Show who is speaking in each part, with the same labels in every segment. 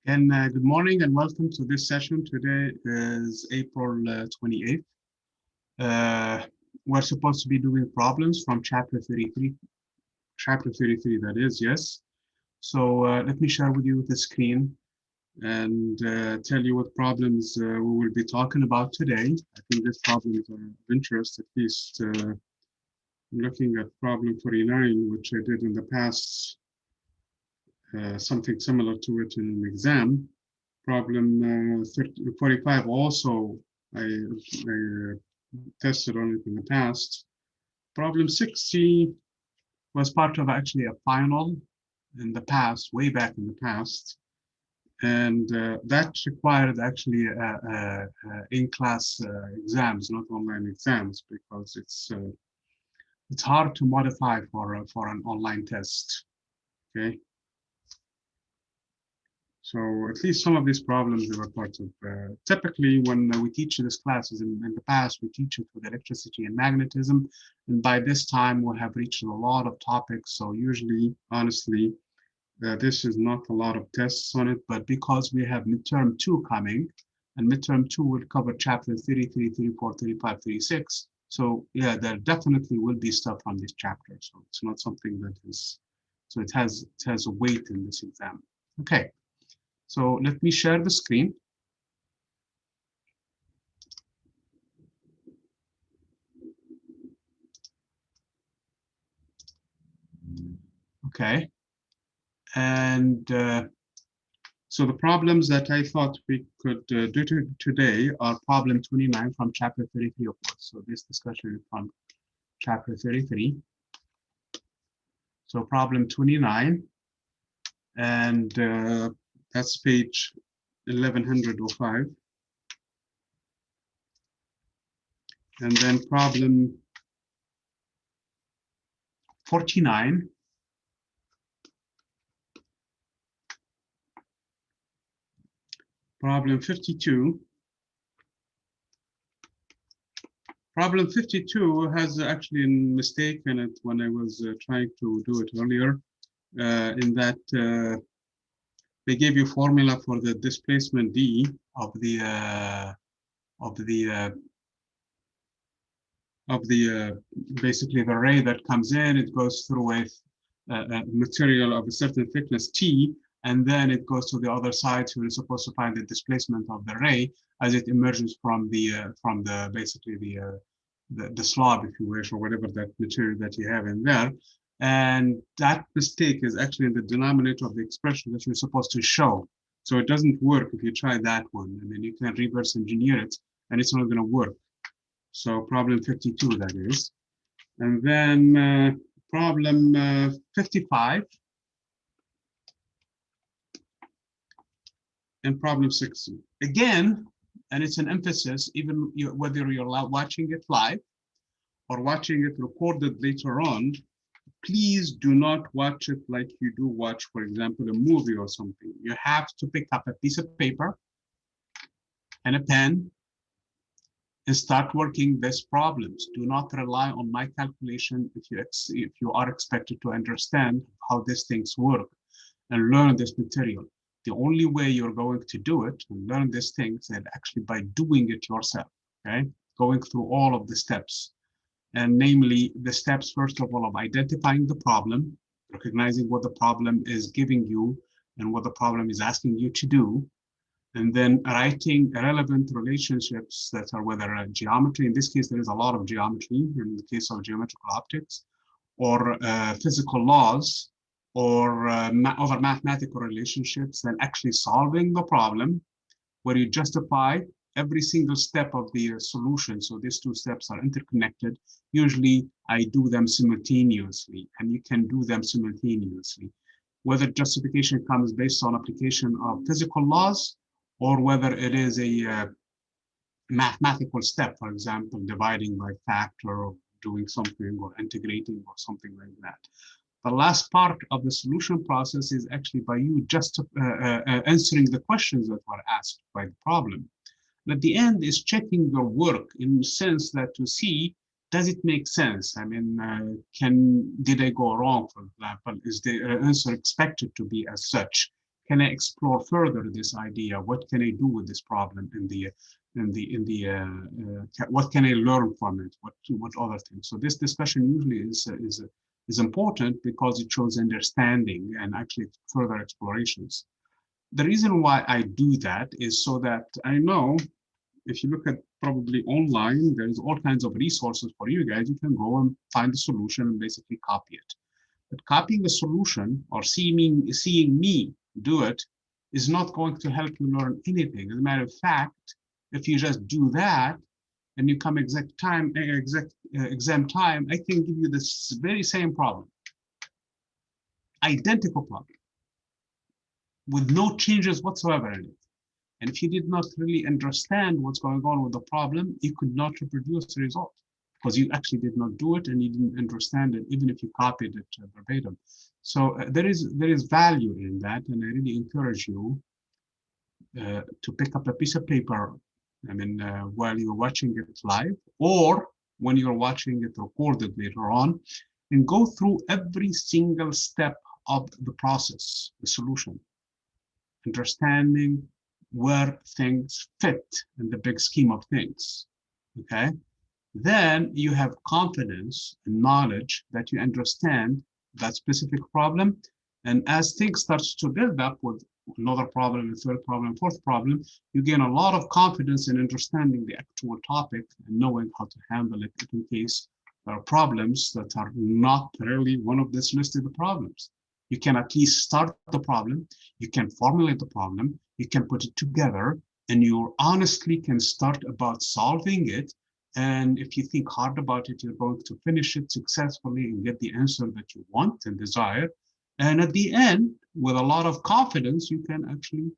Speaker 1: Good morning and welcome to this session. Today is April 28th. We're supposed to be doing problems from chapter 33. Chapter 33, that is, yes. So let me share with you the screen and tell you what problems we will be talking about today. I think these problems are of interest, at least looking at problem 49, which I did in the past, something similar to it in an exam. Problem 45 also, I tested on it in the past. Problem 60 was part of actually a final in the past, way back in the past. And that required actually in-class exams, not online exams, because it's hard to modify for an online test, okay? So at least some of these problems were part of, typically when we teach these classes in the past, we teach it with electricity and magnetism. And by this time we have reached a lot of topics. So usually, honestly, this is not a lot of tests on it, but because we have midterm 2 coming, and midterm 2 will cover chapter 33, 34, 35, 36. So yeah, there definitely will be stuff on this chapter. So it's not something that is, so it has a weight in this exam. Okay. So let me share the screen. Okay. And so the problems that I thought we could do today are problem 29 from chapter 33, of course. So this discussion is from chapter 33. So problem 29, and that's page 1105. And then problem 49. Problem 52. Problem 52 has actually a mistake in it when I was trying to do it earlier, in that they gave you formula for the displacement D of the basically the ray that comes in. It goes through a material of a certain thickness T, and then it goes to the other side. So you're supposed to find the displacement of the ray as it emerges from the basically the slab, if you wish, or whatever that material that you have in there. And that mistake is actually in the denominator of the expression that you're supposed to show. So it doesn't work if you try that one. I mean, you can reverse engineer it and it's not going to work. So problem 52, that is. And then problem 55 and problem 60. Again, and it's an emphasis, even whether you're watching it live or watching it recorded later on, please do not watch it like you do watch, for example, a movie or something. You have to pick up a piece of paper and a pen and start working these problems. Do not rely on my calculation if you are expected to understand how these things work and learn this material. The only way you're going to do it and learn these things is actually by doing it yourself, okay? Going through all of the steps. And namely, the steps, first of all, of identifying the problem, recognizing what the problem is giving you and what the problem is asking you to do, and then writing relevant relationships that are whether geometry, in this case, there is a lot of geometry in the case of geometrical optics, or physical laws, or other mathematical relationships, and actually solving the problem where you justify every single step of the solution. So these two steps are interconnected. Usually I do them simultaneously, and you can do them simultaneously. Whether justification comes based on application of physical laws, or whether it is a mathematical step, for example, dividing by factor or doing something or integrating or something like that. The last part of the solution process is actually by you just answering the questions that were asked by the problem. And at the end is checking your work in the sense that to see, does it make sense? I mean, did I go wrong, for example? Is the answer expected to be as such? can I explore further this idea? What can I do with this problem what can I learn from it? What other things? So this discussion usually is important because it shows understanding and actually further explorations. The reason why I do that is so that I know if you look at probably online, there's all kinds of resources for you guys. You can go and find the solution and basically copy it. But copying a solution or seeing me do it is not going to help you learn anything. As a matter of fact, if you just do that and you come exam time, I can give you this very same problem, identical problem, with no changes whatsoever in it. And if you did not really understand what's going on with the problem, you could not reproduce the result because you actually did not do it and you didn't understand it, even if you copied it verbatim. So there is value in that, and I really encourage you to pick up a piece of paper, while you're watching it live, or when you're watching it recorded later on, and go through every single step of the process, the solution, understanding where things fit in the big scheme of things, okay? Then you have confidence and knowledge that you understand that specific problem. And as things starts to build up with another problem, a third problem, fourth problem, you gain a lot of confidence in understanding the actual topic and knowing how to handle it in case there are problems that are not really one of these listed problems. You can at least start the problem, you can formulate the problem, you can put it together, and you honestly can start about solving it. And if you think hard about it, you're going to finish it successfully and get the answer that you want and desire. And at the end, with a lot of confidence, you can actually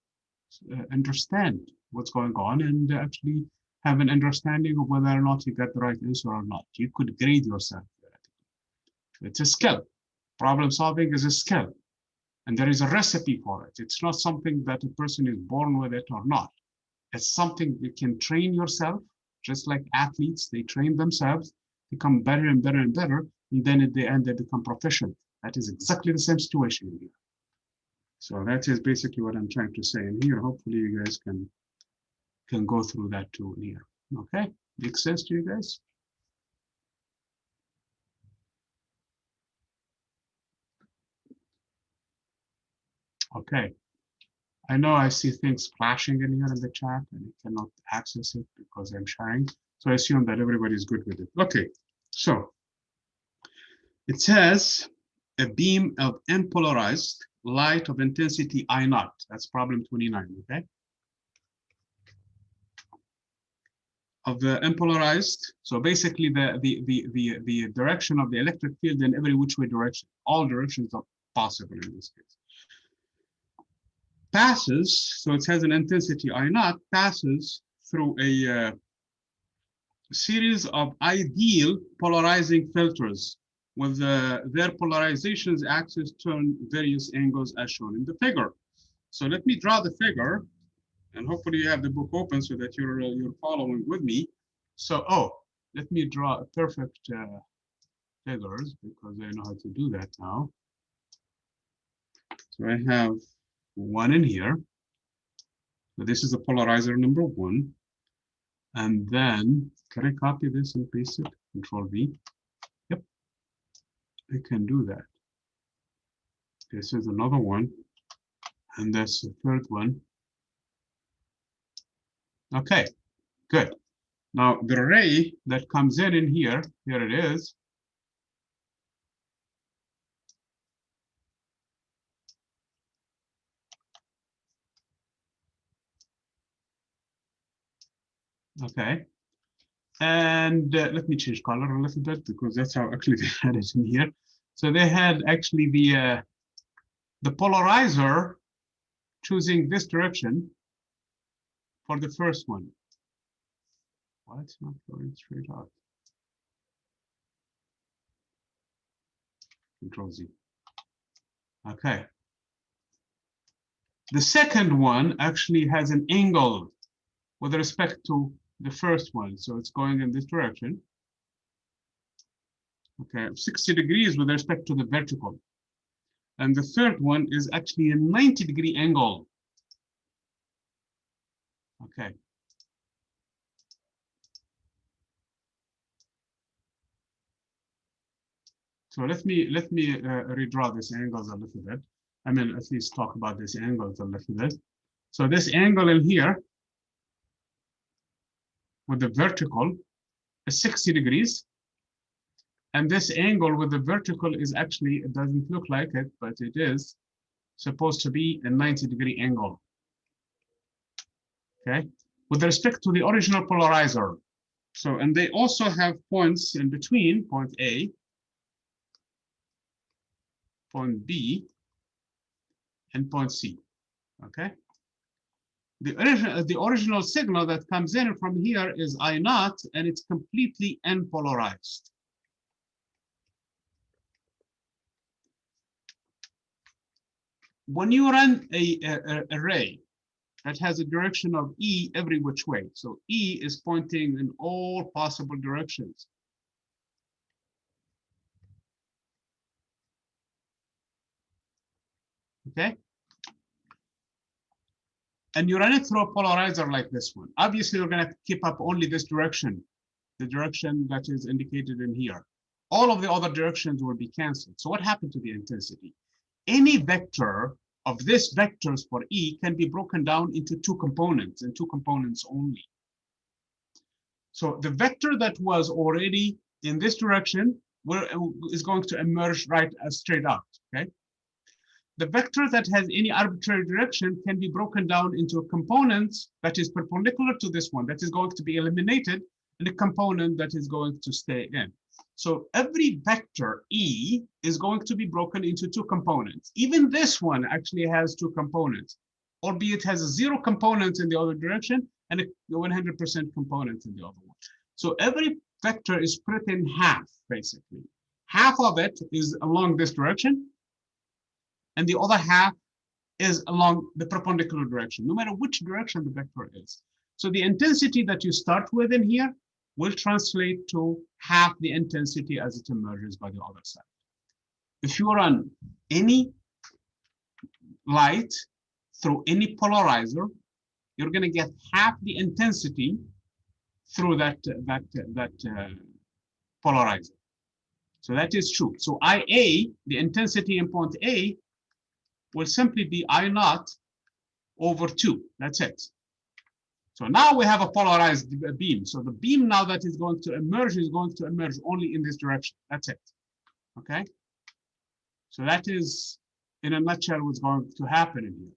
Speaker 1: understand what's going on and actually have an understanding of whether or not you got the right answer or not. You could grade yourself. It's a skill. Problem solving is a skill, and there is a recipe for it. It's not something that a person is born with it or not. It's something you can train yourself, just like athletes, they train themselves, become better and better and better, and then at the end they become proficient. That is exactly the same situation here. So that is basically what I'm trying to say. And here, hopefully you guys can go through that too here. Okay, makes sense to you guys? Okay, I know I see things flashing in here in the chat and I cannot access it because I'm sharing. So I assume that everybody's good with it. Okay, so it says a beam of unpolarized light of intensity I0. That's problem 29, okay? Of the unpolarized, so basically the direction of the electric field in every which way direction. All directions are possible in this case. Passes, so it has an intensity I0, passes through a series of ideal polarizing filters with their polarizations axis turn various angles as shown in the figure. So let me draw the figure, and hopefully you have the book open so that you're following with me. So, let me draw a perfect figures because I know how to do that now. So I have one in here. So this is the polarizer number 1. And then, can I copy this and paste it? Control V. Yep, I can do that. This is another one. And that's the third one. Okay, good. Now the ray that comes in here, here it is. Okay, and let me change color a little bit because that's how actually they had it in here. So they had actually the polarizer choosing this direction for the first one. Why it's not going straight out? Control Z. Okay. The second one actually has an angle with respect to the first one. So it's going in this direction. Okay, 60 degrees with respect to the vertical. And the third one is actually a 90-degree angle. Okay. So let me redraw these angles a little bit. I mean, at least talk about these angles a little bit. So this angle in here with the vertical is 60 degrees. And this angle with the vertical is actually, it doesn't look like it, but it is supposed to be a 90-degree angle. Okay, with respect to the original polarizer. So, and they also have points in between, point A, point B, and point C. Okay. The original signal that comes in from here is I naught, and it's completely unpolarized. When you run a array that has a direction of E every which way, so E is pointing in all possible directions. Okay. And you run it through a polarizer like this one. Obviously, we're going to keep up only this direction, the direction that is indicated in here. All of the other directions will be canceled. So what happened to the intensity? Any vector of this vectors for E can be broken down into two components, and two components only. So the vector that was already in this direction is going to emerge right straight out, okay? The vector that has any arbitrary direction can be broken down into a component that is perpendicular to this one, that is going to be eliminated, and a component that is going to stay in. So every vector E is going to be broken into two components. Even this one actually has two components, albeit has a 0 component in the other direction and a 100% component in the other one. So every vector is split in half, basically. Half of it is along this direction, and the other half is along the perpendicular direction, no matter which direction the vector is. So the intensity that you start with in here will translate to half the intensity as it emerges by the other side. If you run any light through any polarizer, you're going to get half the intensity through that polarizer. So that is true. So IA, the intensity in point A, will simply be I naught over 2. That's it. So now we have a polarized beam. So the beam now that is going to emerge only in this direction. That's it. Okay. So that is, in a nutshell, what's going to happen in here.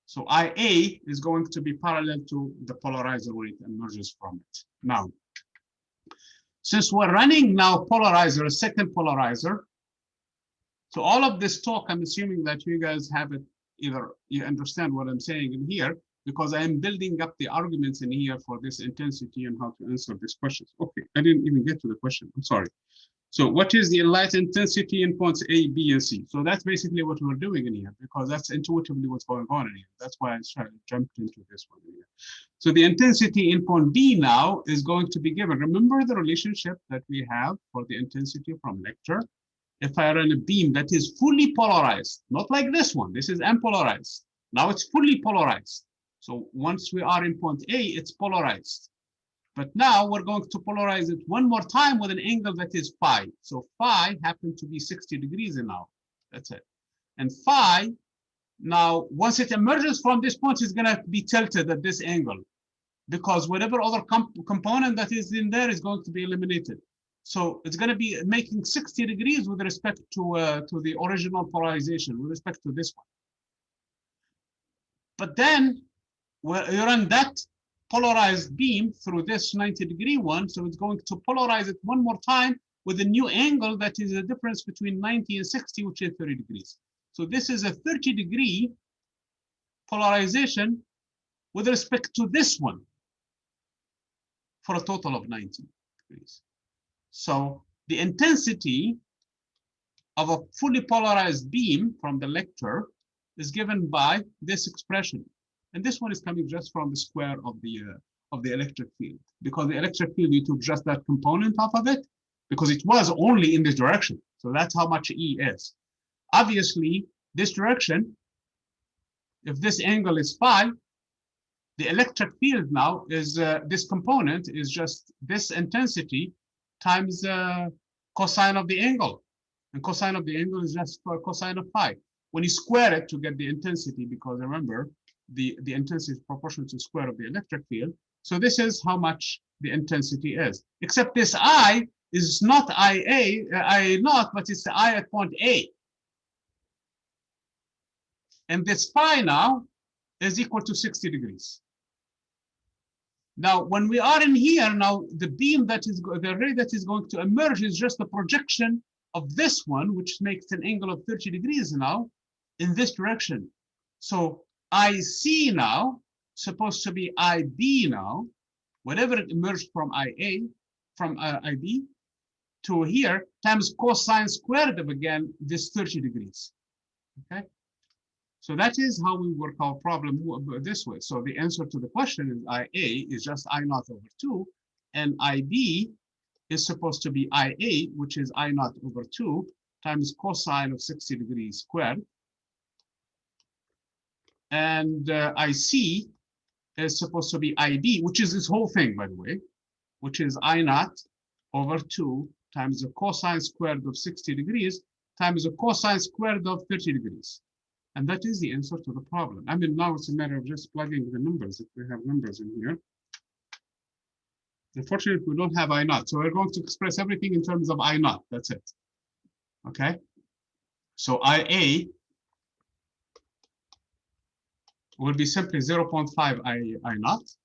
Speaker 1: So IA is going to be parallel to the polarizer where it emerges from it. Now, since we're running now polarizer, a second polarizer, so all of this talk, I'm assuming that you guys have it, either you understand what I'm saying in here, because I am building up the arguments in here for this intensity and how to answer these questions. Okay, I didn't even get to the question. I'm sorry. So what is the light intensity in points A, B, and C? So that's basically what we're doing in here, because that's intuitively what's going on in here. That's why I jumped into this one here. So the intensity in point B now is going to be given. Remember the relationship that we have for the intensity from lecture? If I run a beam that is fully polarized, not like this one, this is unpolarized. Now it's fully polarized. So once we are in point A, it's polarized. But now we're going to polarize it one more time with an angle that is phi. So phi happened to be 60 degrees now. That's it. And phi, now once it emerges from this point, it's going to be tilted at this angle, because whatever other component that is in there is going to be eliminated. So it's going to be making 60 degrees with respect to the original polarization, with respect to this one. But then you run that polarized beam through this 90-degree one, so it's going to polarize it one more time with a new angle that is a difference between 90 and 60, which is 30 degrees. So this is a 30-degree polarization with respect to this one for a total of 90 degrees. So the intensity of a fully polarized beam from the lecture is given by this expression. And this one is coming just from the square of the electric field, because the electric field, you took just that component off of it, because it was only in this direction. So that's how much E is. Obviously, this direction, if this angle is phi, the electric field now is this component is just this intensity times cosine of the angle. And cosine of the angle is just cosine of phi. When you square it to get the intensity, because remember, the intensity is proportional to the square of the electric field. So this is how much the intensity is. Except this I is not I naught, but it's the I at point A. And this phi now is equal to 60 degrees. Now, when we are in here, now the beam that is, the ray that is going to emerge is just a projection of this one, which makes an angle of 30 degrees now in this direction. So IC now, supposed to be IB now, whatever it emerged from IA, from IB to here, times cosine squared of, again, this 30 degrees, okay? So that is how we work our problem this way. So the answer to the question is IA is just I naught over 2, and IB is supposed to be IA, which is I naught over 2 times cosine of 60 degrees squared. And IC is supposed to be IB, which is this whole thing, by the way, which is I naught over 2 times the cosine squared of 60 degrees times the cosine squared of 30 degrees. And that is the answer to the problem. I mean, now it's a matter of just plugging the numbers if we have numbers in here. Unfortunately, we don't have I naught. So we're going to express everything in terms of I naught. That's it. Okay. So IA will be simply 0.5 I naught.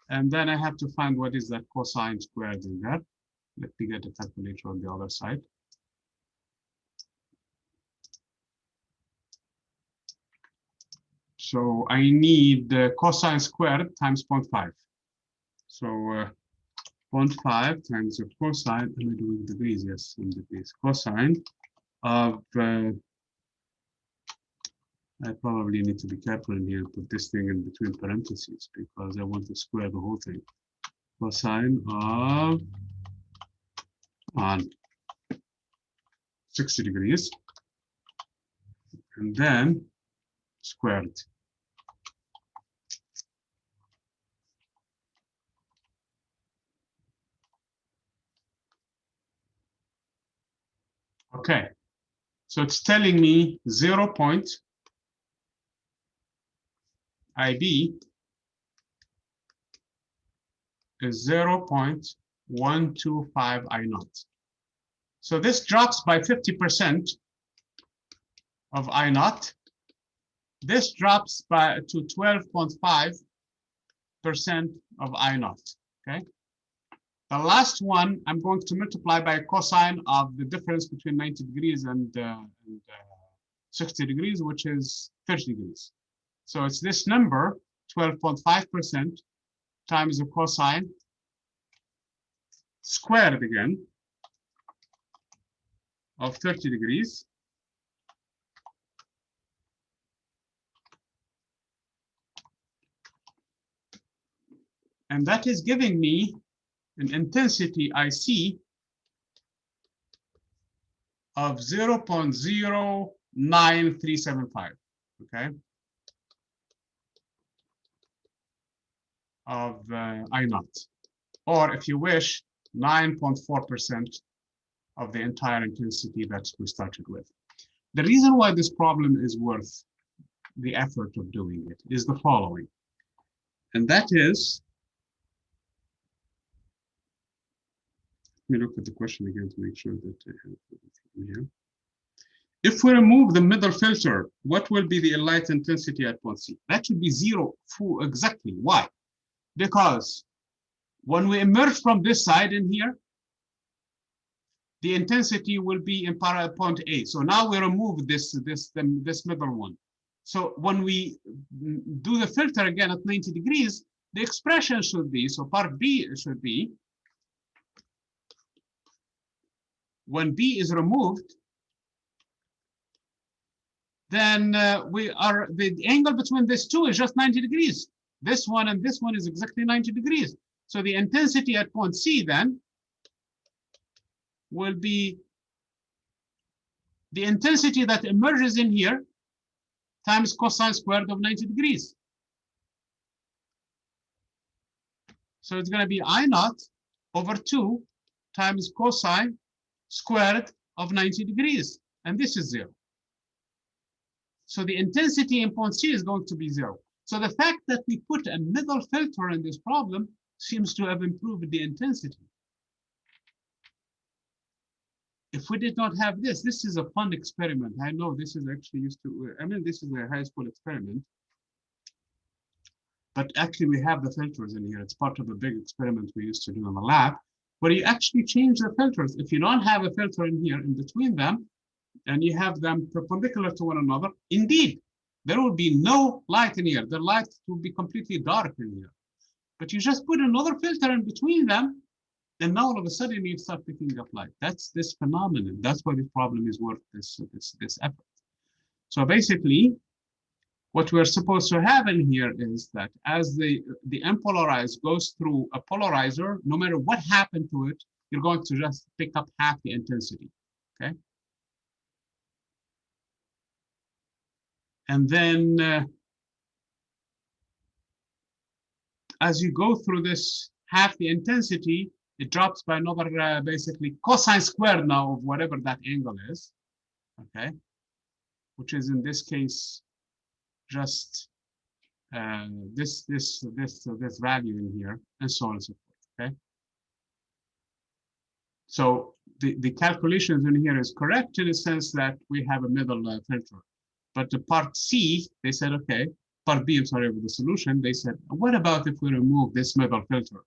Speaker 1: And then I have to find what is that cosine squared in there. Let me get a calculator on the other side. So I need cosine squared times 0.5. So 0.5 times the cosine, am I doing degrees? Yes, in degrees. Cosine of, I probably need to be careful in here, put this thing in between parentheses because I want to square the whole thing. Cosine of 60 degrees, and then squared. Okay, so it's telling me 0 point IB is 0.125 I naught. So this drops by 50% of I naught. This drops by to 12.5% of I naught. Okay. The last one, I'm going to multiply by a cosine of the difference between 90 degrees and 60 degrees, which is 30 degrees. So it's this number, 12.5% times the cosine squared again of 30 degrees. And that is giving me an intensity IC of 0.09375, okay, of I naught, or if you wish, 9.4% of the entire intensity that we started with. The reason why this problem is worth the effort of doing it is the following, and that is, let me look at the question again to make sure that I have everything here. If we remove the middle filter, what will be the light intensity at point C? That should be 0 full exactly. Why? Because when we emerge from this side in here, the intensity will be in point A. So now we remove this middle one. So when we do the filter again at 90 degrees, the expression should be, so part B should be, when B is removed, then the angle between these two is just 90 degrees. This one and this one is exactly 90 degrees. So the intensity at point C then will be the intensity that emerges in here times cosine squared of 90 degrees. So it's going to be I naught over 2 times cosine squared of 90 degrees. And this is 0. So the intensity in point C is going to be 0. So the fact that we put a middle filter in this problem seems to have improved the intensity. If we did not have this, this is a fun experiment. I know this is actually used to, I mean, this is a high school experiment. But actually we have the filters in here. It's part of a big experiment we used to do in the lab, where you actually change the filters. If you don't have a filter in here in between them, and you have them perpendicular to one another, indeed, there will be no light in here. The light will be completely dark in here. But you just put another filter in between them, and now all of a sudden you start picking up light. That's this phenomenon. That's why this problem is worth this effort. So basically, what we're supposed to have in here is that as the unpolarized goes through a polarizer, no matter what happened to it, you're going to just pick up half the intensity, okay? And then as you go through this half the intensity, it drops by another basically cosine squared now of whatever that angle is, okay? Which is in this case just this value in here, and so on and so forth, okay? So the calculations in here is correct in the sense that we have a middle filter. But the part C, they said, okay, part B, I'm sorry, with the solution, they said, what about if we remove this middle filter?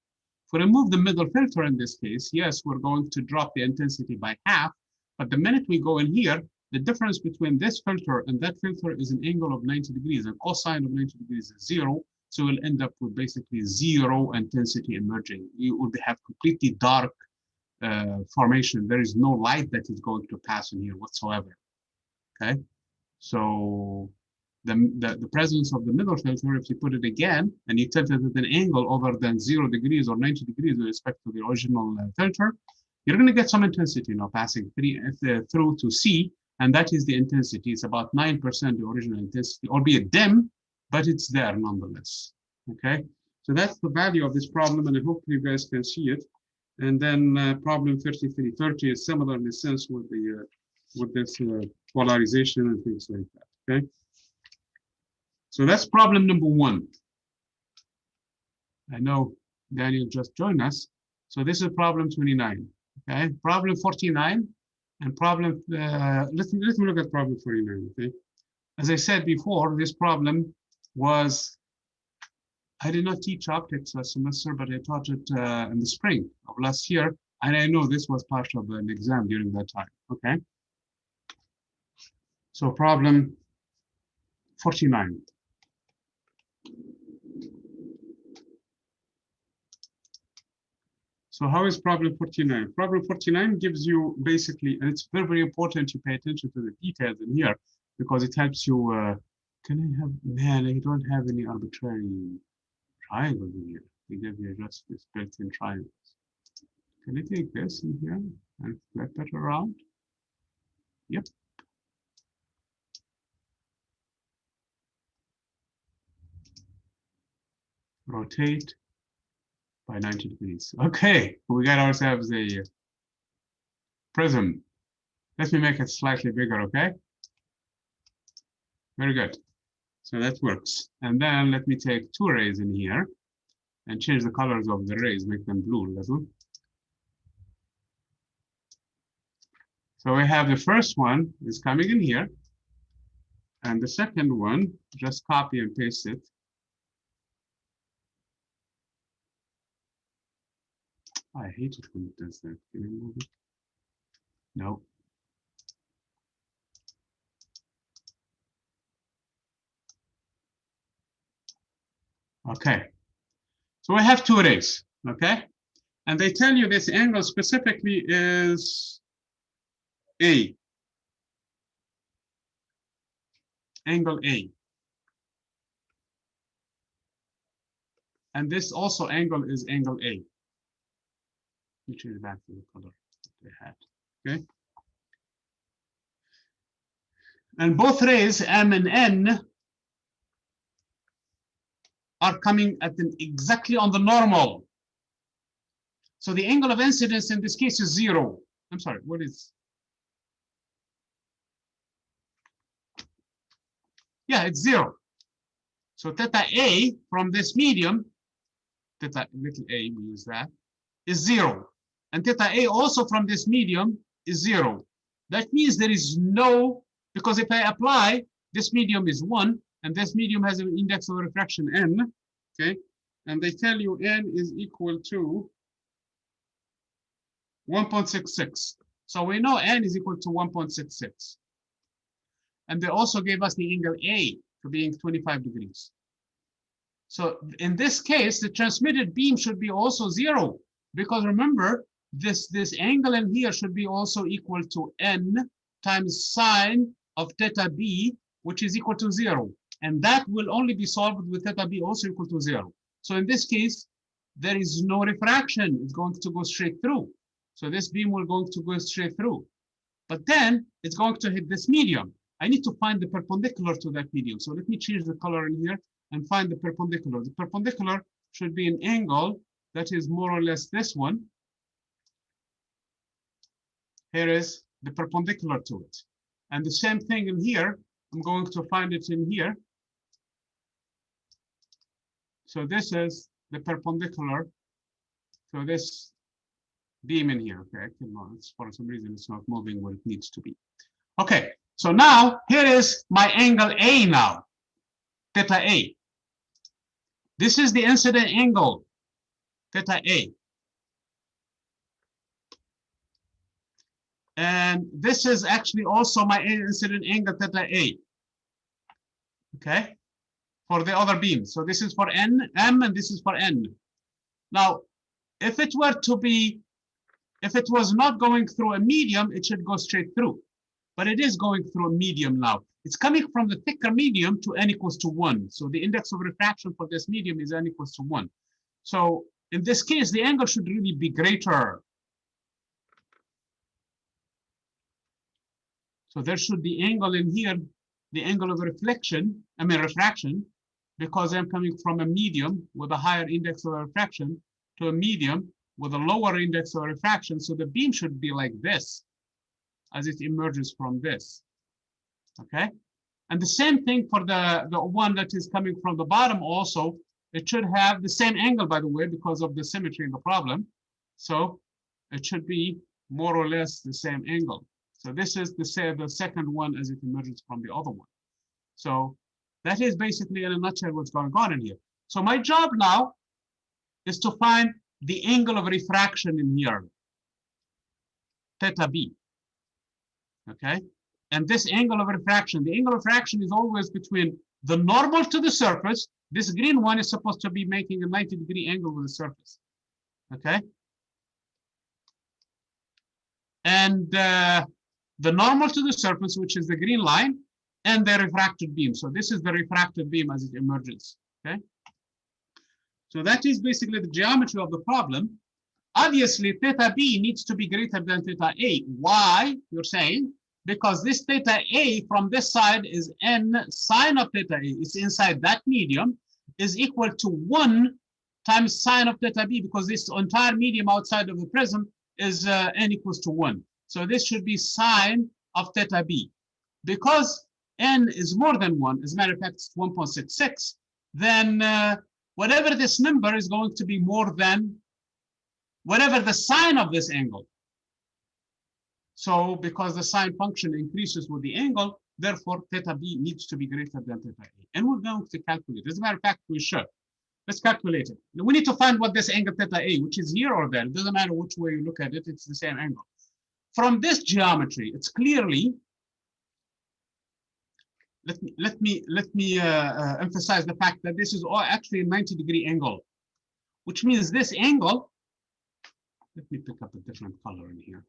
Speaker 1: If we remove the middle filter in this case, yes, we're going to drop the intensity by half, but the minute we go in here, the difference between this filter and that filter is an angle of 90 degrees, and cosine of 90 degrees is 0, so we'll end up with basically 0 intensity emerging. You would have completely dark formation. There is no light that is going to pass in here whatsoever, okay? So the presence of the middle filter, if you put it again, and you tilt it at an angle other than 0 degrees or 90 degrees with respect to the original filter, you're going to get some intensity now passing through to C, and that is the intensity. It's about 9% the original intensity, albeit dim, but it's there nonetheless, okay? So that's the value of this problem, and I hope you guys can see it. And then problem 3330 is similar in a sense with the with this polarization and things like that, okay? So that's problem number 1. I know Daniel just joined us. So this is problem 29, okay? Problem 49 and problem, let me look at problem 49, okay? As I said before, this problem was, I did not teach optics last semester, but I taught it in the spring of last year. And I know this was part of an exam during that time, okay? So problem 49. So how is problem 49? Problem 49 gives you basically, and it's very, very important to pay attention to the details in here because it helps you, can I have, man, I don't have any arbitrary triangles in here. They give you just this built-in triangles. Can I take this in here and flip it around? Yep. Rotate by 90 degrees. Okay, we got ourselves a prism. Let me make it slightly bigger, okay? Very good. So that works. And then let me take 2 rays in here and change the colors of the rays, make them blue a little. So we have the first one is coming in here, and the second one, just copy and paste it. I hate it when it does that. Can I move it? No. Okay. So we have 2 rays, okay? And they tell you this angle specifically is A. Angle A. And this also angle is angle A. Let me change back to the color they had, okay? And both rays, M and N, are coming at exactly on the normal. So the angle of incidence in this case is 0. I'm sorry, what is? Yeah, it's 0. So theta A from this medium, theta little a, we use that, is 0. And theta A also from this medium is 0. That means there is no, because if I apply, this medium is 1, and this medium has an index of refraction n, okay? And they tell you n is equal to 1.66. So we know n is equal to 1.66. And they also gave us the angle A for being 25 degrees. So in this case, the transmitted beam should be also 0, because remember, this angle in here should be also equal to n times sine of theta b, which is equal to 0. And that will only be solved with theta b also equal to 0. So in this case, there is no refraction. It's going to go straight through. So this beam will going to go straight through. But then it's going to hit this medium. I need to find the perpendicular to that medium. So let me change the color in here and find the perpendicular. The perpendicular should be an angle that is more or less this one. Here is the perpendicular to it. And the same thing in here, I'm going to find it in here. So this is the perpendicular to this beam in here. Okay, for some reason it's not moving where it needs to be. Okay, so now here is my angle A now, theta A. This is the incident angle, theta A. And this is actually also my incident angle, theta A. Okay, for the other beam. So this is for N, M, and this is for N. Now, if it were to be, if it was not going through a medium, it should go straight through. But it is going through a medium now. It's coming from the thicker medium to n equals to 1. So the index of refraction for this medium is n equals to 1. So in this case, the angle should really be greater. So there should be angle in here, the angle of refraction, because I'm coming from a medium with a higher index of refraction to a medium with a lower index of refraction. So the beam should be like this as it emerges from this. Okay, and the same thing for the one that is coming from the bottom also. It should have the same angle, by the way, because of the symmetry in the problem. So it should be more or less the same angle. So this is the second one as it emerges from the other one. So that is basically in a nutshell what's going on in here. So my job now is to find the angle of refraction in here, theta b. Okay, and this angle of refraction, the angle of refraction is always between the normal to the surface. This green one is supposed to be making a 90-degree angle with the surface. Okay, and the normal to the surface, which is the green line, and the refracted beam. So this is the refracted beam as it emerges. Okay, so that is basically the geometry of the problem. Obviously, theta b needs to be greater than theta a. Why? You're saying because this theta a from this side is n sine of theta a. It's inside that medium is equal to 1 times sine of theta b, because this entire medium outside of the prism is n equals to 1. So this should be sine of theta b. Because n is more than 1, as a matter of fact, it's 1.66, then whatever this number is going to be more than whatever the sine of this angle. So because the sine function increases with the angle, therefore theta b needs to be greater than theta a. And we're going to calculate. As a matter of fact, we should. Let's calculate it. We need to find what this angle theta a, which is here or there. It doesn't matter which way you look at it, it's the same angle. From this geometry, it's clearly, let me emphasize the fact that this is all actually a 90-degree angle, which means this angle, let me pick up a different color in here.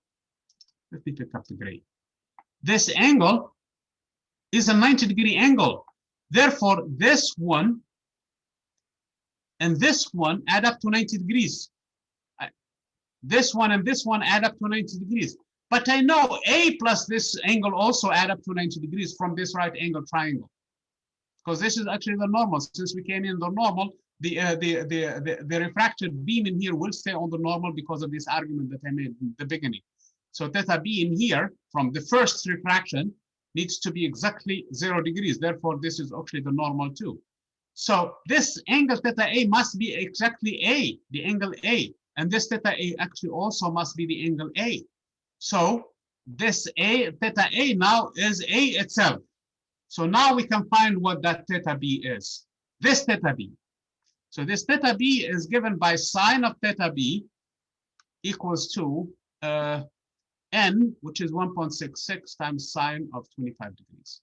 Speaker 1: Let me pick up the gray. This angle is a 90-degree angle. Therefore, this one and this one add up to 90 degrees. This one and this one add up to 90 degrees. But I know A plus this angle also add up to 90 degrees from this right angle triangle. Because this is actually the normal. Since we came in the normal, the refracted beam in here will stay on the normal because of this argument that I made in the beginning. So theta B in here from the first refraction needs to be exactly 0 degrees. Therefore, this is actually the normal too. So this angle theta A must be exactly A, the angle A. And this theta A actually also must be the angle A. So this A, theta A now is A itself. So now we can find what that theta B is. This theta B. So this theta B is given by sine of theta B equals to n, which is 1.66 times sine of 25 degrees.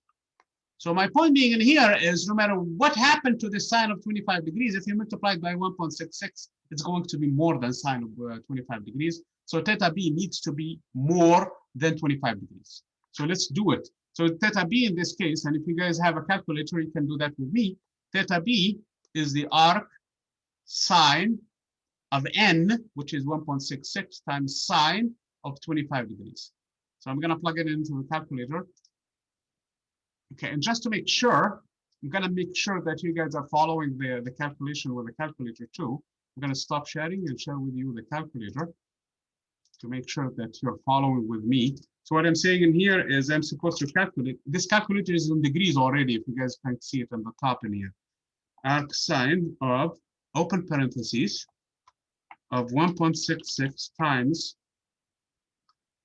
Speaker 1: So my point being in here is no matter what happened to the sine of 25 degrees, if you multiply it by 1.66, it's going to be more than sine of 25 degrees. So theta B needs to be more than 25 degrees. So let's do it. So theta B in this case, and if you guys have a calculator, you can do that with me. Theta B is the arc sine of n, which is 1.66 times sine of 25 degrees. So I'm going to plug it into the calculator. Okay, and just to make sure, I'm going to make sure that you guys are following the calculation with the calculator too. I'm going to stop sharing and share with you the calculator to make sure that you're following with me. So what I'm saying in here is I'm supposed to calculate. This calculator is in degrees already, if you guys can see it on the top in here. Arc sine of, open parentheses, of 1.66 times,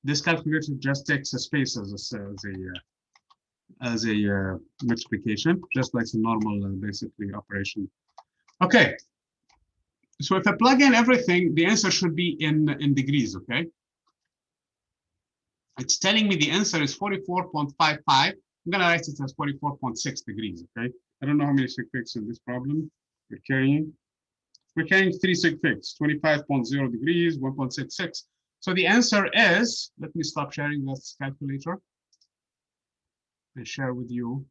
Speaker 1: this calculator just takes a space as a multiplication, just like a normal basically operation. Okay, so if I plug in everything, the answer should be in degrees, okay? It's telling me the answer is 44.55. I'm gonna write it as 44.6 degrees, okay? I don't know how many sig figs in this problem we're carrying. We're carrying 3 sig figs, 25.0 degrees, 1.66. So the answer is, let me stop sharing this calculator and share with you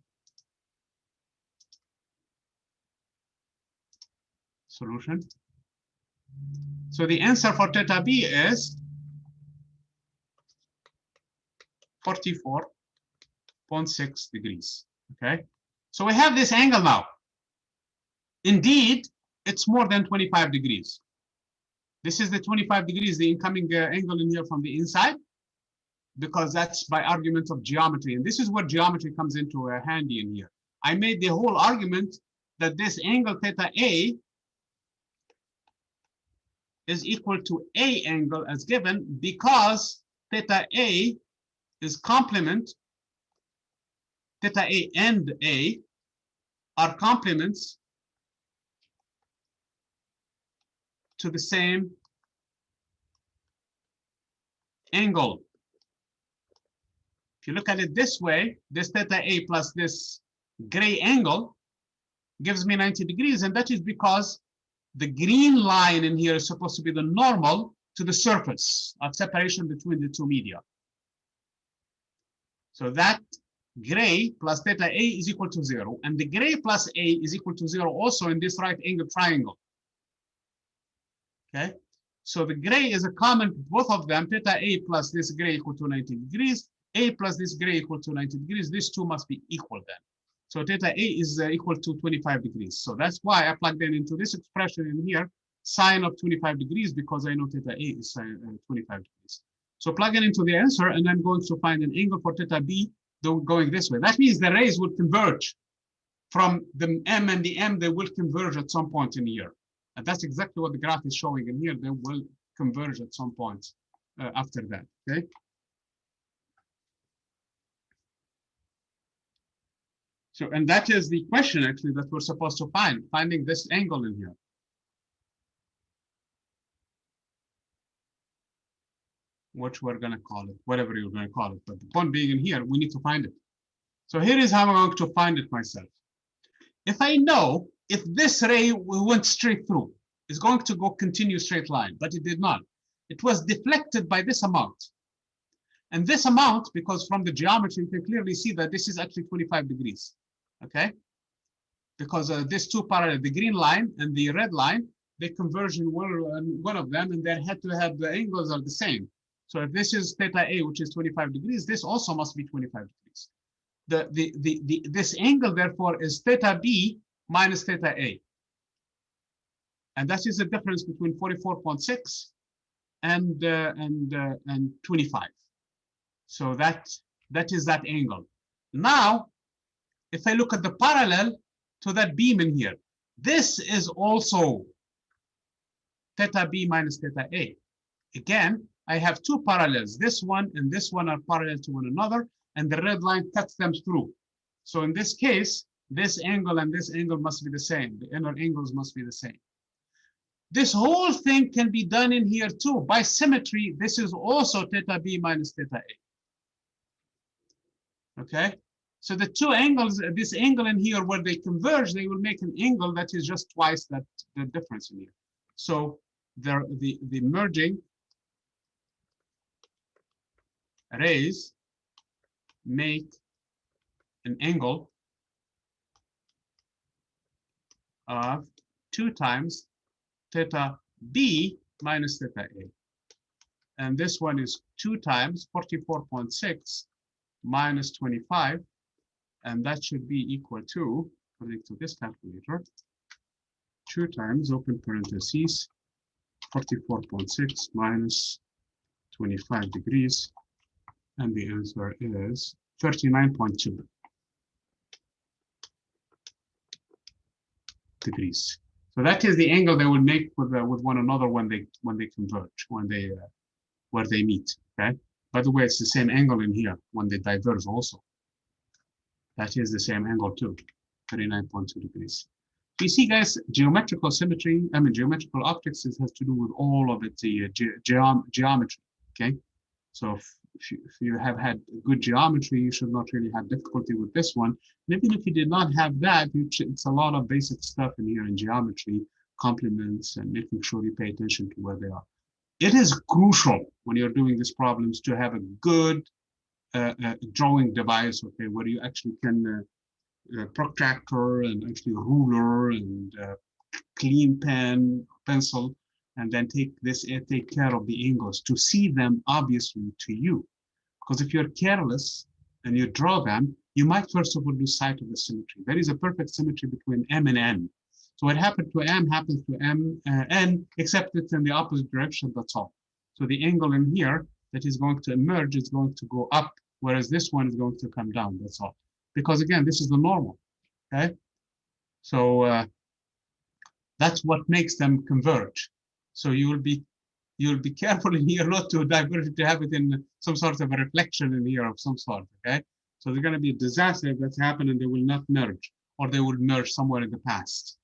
Speaker 1: solution. So the answer for theta B is 44.6 degrees, okay? So we have this angle now. Indeed, it's more than 25 degrees. This is the 25 degrees, the incoming angle in here from the inside, because that's by argument of geometry. And this is where geometry comes into handy in here. I made the whole argument that this angle theta A is equal to A angle as given because theta A is complement, theta A and A are complements to the same angle. If you look at it this way, this theta A plus this gray angle gives me 90 degrees, and that is because the green line in here is supposed to be the normal to the surface of separation between the two media. So that gray plus theta A is equal to 0, and the gray plus A is equal to 0 also in this right angle triangle. Okay, so the gray is a common, both of them, theta A plus this gray equal to 90 degrees, A plus this gray equal to 90 degrees. These two must be equal then. So theta A is equal to 25 degrees. So that's why I plugged in into this expression in here, sine of 25 degrees, because I know theta A is 25 degrees. So plug it into the answer, and I'm going to find an angle for theta B going this way. That means the rays will converge from the M and the M, they will converge at some point in here. And that's exactly what the graph is showing in here. They will converge at some point after that, okay? So, and that is the question actually that we're supposed to find, finding this angle in here. Which we're gonna call it, whatever you're gonna call it. But the point being in here, we need to find it. So here is how I'm going to find it myself. If I know if this ray went straight through, it's going to go continue straight line, but it did not. It was deflected by this amount. And this amount, because from the geometry, you can clearly see that this is actually 25 degrees, okay? Because these two parallel, the green line and the red line, they converge in one of them, and their head-to-head the angles are the same. So if this is theta A, which is 25 degrees, this also must be 25 degrees. This angle, therefore, is theta B minus theta A. And that is the difference between 44.6 and 25. So that is that angle. Now, if I look at the parallel to that beam in here, this is also theta B minus theta A. Again, I have two parallels. This one and this one are parallel to one another, and the red line cuts them through. So in this case, this angle and this angle must be the same. The inner angles must be the same. This whole thing can be done in here too. By symmetry, this is also theta B minus theta A. Okay? So the two angles, this angle in here, where they converge, they will make an angle that is just twice that the difference in here. So the merging rays make an angle of 2 times theta B minus theta A. And this one is 2 times 44.6 minus 25. And that should be equal to, according to this calculator, 2 times, open parentheses, 44.6 minus 25 degrees. And the answer is 39.2 degrees. So that is the angle they will make with one another when they converge, where they meet. Okay. By the way, it's the same angle in here when they diverge also. That is the same angle too, 39.2 degrees. You see, guys, geometrical symmetry, geometrical optics has to do with all of it, the geometry, okay? So if you have had good geometry, you should not really have difficulty with this one. And even if you did not have that, it's a lot of basic stuff in here in geometry, complements, and making sure you pay attention to where they are. It is crucial when you're doing these problems to have a good drawing device, okay, where you actually can protractor and actually ruler and clean pencil, and then take care of the angles to see them obviously to you. Because if you're careless and you draw them, you might first of all lose sight of the symmetry. There is a perfect symmetry between M and N. So what happened to M happens to N, except it's in the opposite direction, that's all. So the angle in here that is going to emerge is going to go up, whereas this one is going to come down, that's all. Because again, this is the normal, okay? So that's what makes them converge. So you'll be careful in here not to diverge, to have it in some sort of a reflection in here of some sort, okay? So there's going to be a disaster that's happened and they will not merge, or they will merge somewhere in the past.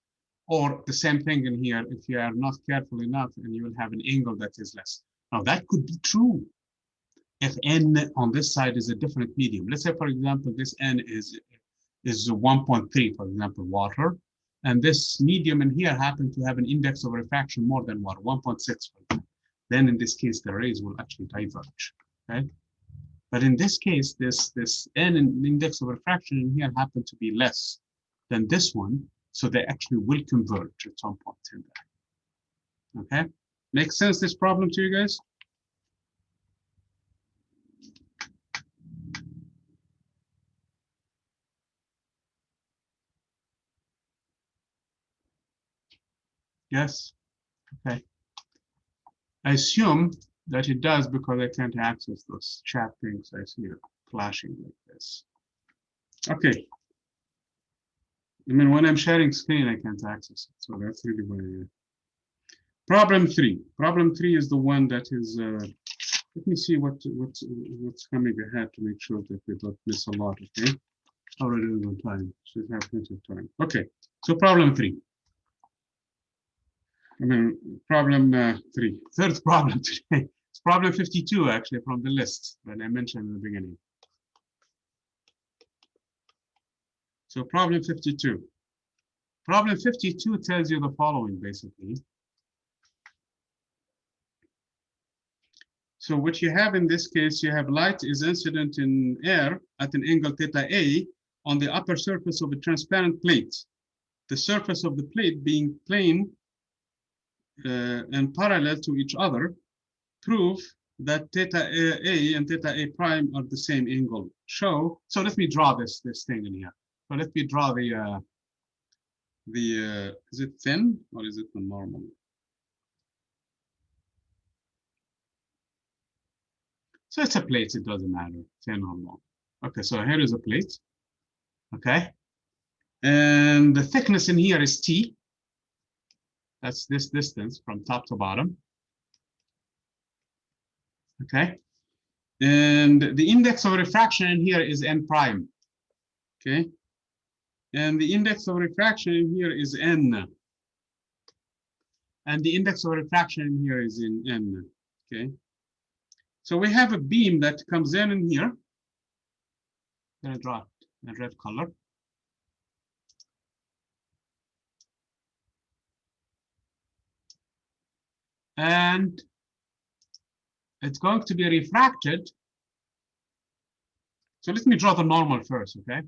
Speaker 1: Or the same thing in here, if you are not careful enough, and you will have an angle that is less. Now that could be true if N on this side is a different medium. Let's say, for example, this N is 1.3, for example, water. And this medium in here happens to have an index of refraction more than water, 1.6. Then in this case, the rays will actually diverge, okay? But in this case, this N index of refraction in here happen to be less than this one. So they actually will converge at some point in there. Okay? Makes sense, this problem to you guys? Yes? Okay. I assume that it does because I can't access those chat things I see it flashing like this. Okay. I mean, when I'm sharing screen, I can't access it. So that's really why. Problem 3. Problem 3 is the one that is, let me see what's coming ahead to make sure that we don't miss a lot, okay? Already on time, should have plenty of time. Okay, so problem 3. I mean, problem 3. Third problem today. It's problem 52, actually, from the list that I mentioned in the beginning. So problem 52. Problem 52 tells you the following, basically. So what you have in this case, you have light is incident in air at an angle theta A on the upper surface of a transparent plate. The surface of the plate being plane and parallel to each other, prove that theta A and theta A prime are the same angle. Show. So let me draw this thing in here. So let me draw the is it thin or is it the normal? So it's a plate. It doesn't matter, thin or long. Okay, so here is a plate. Okay, and the thickness in here is T. That's this distance from top to bottom. Okay, and the index of refraction in here is N prime. Okay, and the index of refraction in here is N. And the index of refraction in here is in N. Okay, so we have a beam that comes in here. I'm gonna draw a red color. And it's going to be refracted. So let me draw the normal first, okay?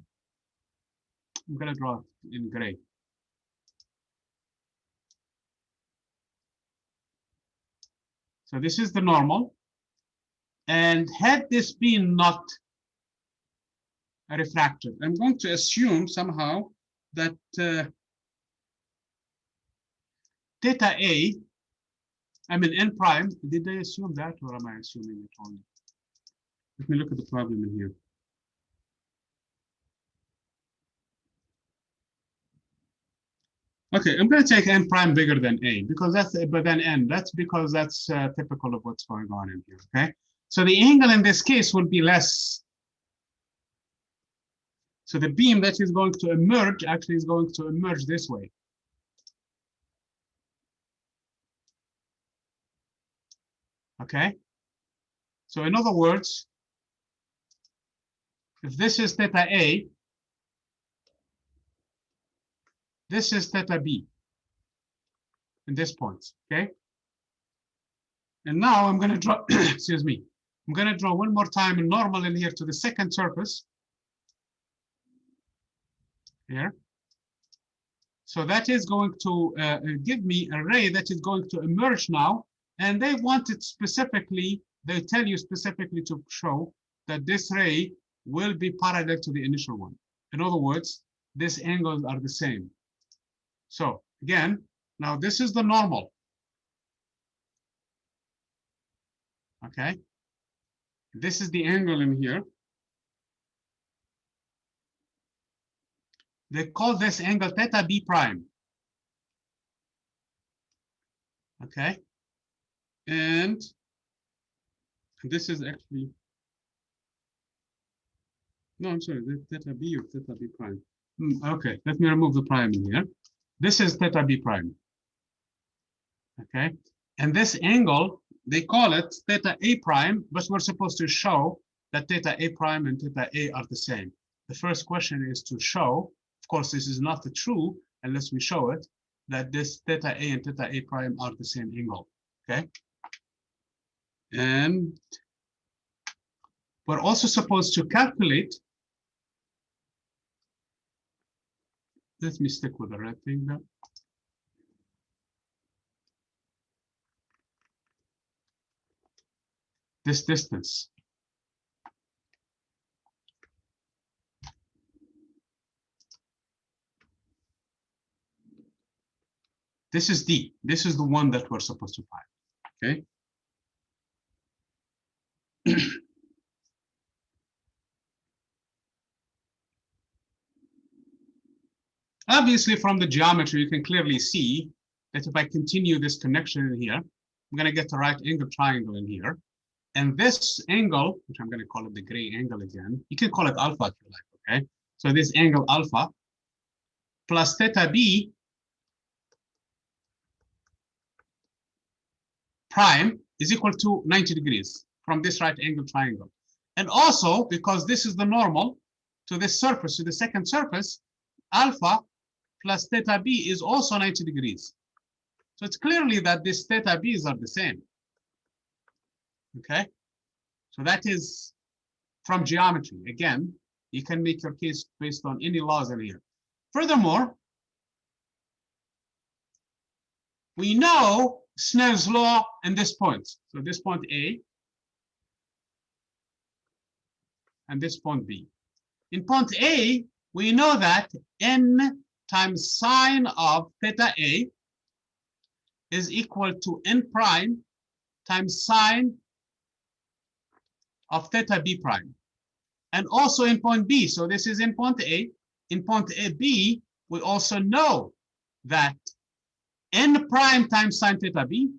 Speaker 1: I'm gonna draw it in gray. So this is the normal. And had this been not refracted, I'm going to assume somehow that theta A, I mean N prime, did I assume that or am I assuming it only? Let me look at the problem in here. Okay, I'm going to take N prime bigger than A because that's, but then N, that's because that's typical of what's going on in here, okay? So the angle in this case will be less. So the beam that is going to emerge actually is going to emerge this way. Okay? So in other words, if this is theta A, this is theta B in this point, okay? And now I'm going to draw, excuse me, I'm going to draw one more time a normal in here to the second surface. Here. So that is going to give me a ray that is going to emerge now. And they want it specifically, they tell you specifically to show that this ray will be parallel to the initial one. In other words, these angles are the same. So again, now this is the normal. Okay. This is the angle in here. They call this angle theta B prime. Okay. And this is actually, no, I'm sorry, theta B or theta B prime. Okay, let me remove the prime in here. This is theta B prime. Okay. And this angle, they call it theta A prime, but we're supposed to show that theta A prime and theta A are the same. The first question is to show, of course, this is not true unless we show it, that this theta A and theta A prime are the same angle. Okay. And we're also supposed to calculate. Let me stick with the red thing now. This distance. This is D. This is the one that we're supposed to find. Okay. Obviously, from the geometry, you can clearly see that if I continue this connection in here, I'm going to get the right angle triangle in here. And this angle, which I'm going to call it the gray angle again, you can call it alpha if you like, okay? So this angle alpha plus theta B prime is equal to 90 degrees from this right angle triangle. And also, because this is the normal to this surface, to the second surface, alpha plus theta B is also 90 degrees. So it's clearly that these theta B's are the same. Okay? So that is from geometry. Again, you can make your case based on any laws in here. Furthermore, we know Snell's law in this point. So this point A, and this point B. In point A, we know that n times sine of theta A is equal to n prime times sine of theta B prime. And also in point B, so this is in point A. In point B, we also know that n prime times sine theta B,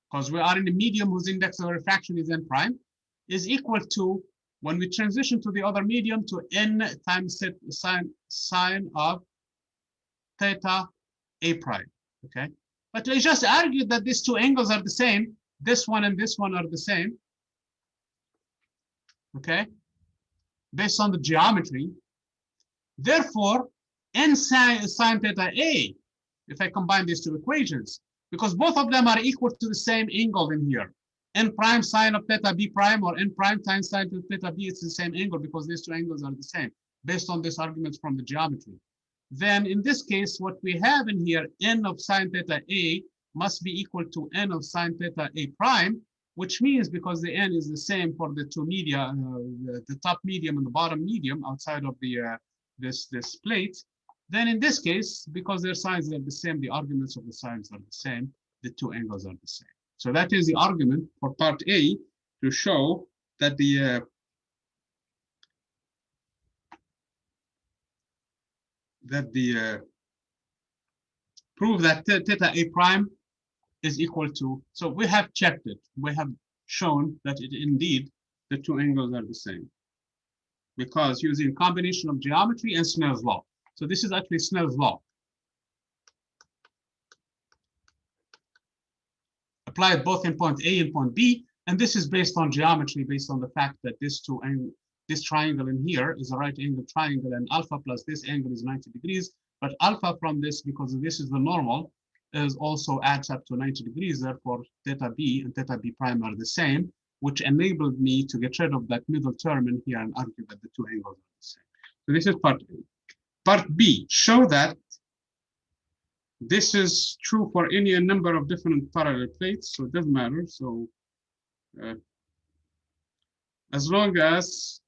Speaker 1: because we are in a medium whose index of refraction is n prime, is equal to, when we transition to the other medium, to n times sine of theta A prime, okay? But we just argued that these two angles are the same. This one and this one are the same, okay? Based on the geometry. Therefore, n sine theta A, if I combine these two equations, because both of them are equal to the same angle in here, n prime sine of theta B prime or n prime times sine of theta B, it's the same angle because these two angles are the same, based on these arguments from the geometry. Then in this case, what we have in here, n of sine theta A must be equal to n of sine theta A prime, which means because the n is the same for the two media, the top medium and the bottom medium outside of the this plate, then in this case, because their signs are the same, the arguments of the signs are the same, the two angles are the same. So that is the argument for part A to show that the prove that theta A prime is equal to, so we have checked it. We have shown that it indeed, the two angles are the same because using combination of geometry and Snell's law. So this is actually Snell's law. Applied both in point A and point B, and this is based on geometry, based on the fact that this triangle in here is a right angle triangle, and alpha plus this angle is 90 degrees. But alpha from this, because this is the normal, is also adds up to 90 degrees. Therefore, theta B and theta B prime are the same, which enabled me to get rid of that middle term in here and argue that the two angles are the same. So this is part A. Part B, show that this is true for any number of different parallel plates, so it doesn't matter. So as long as,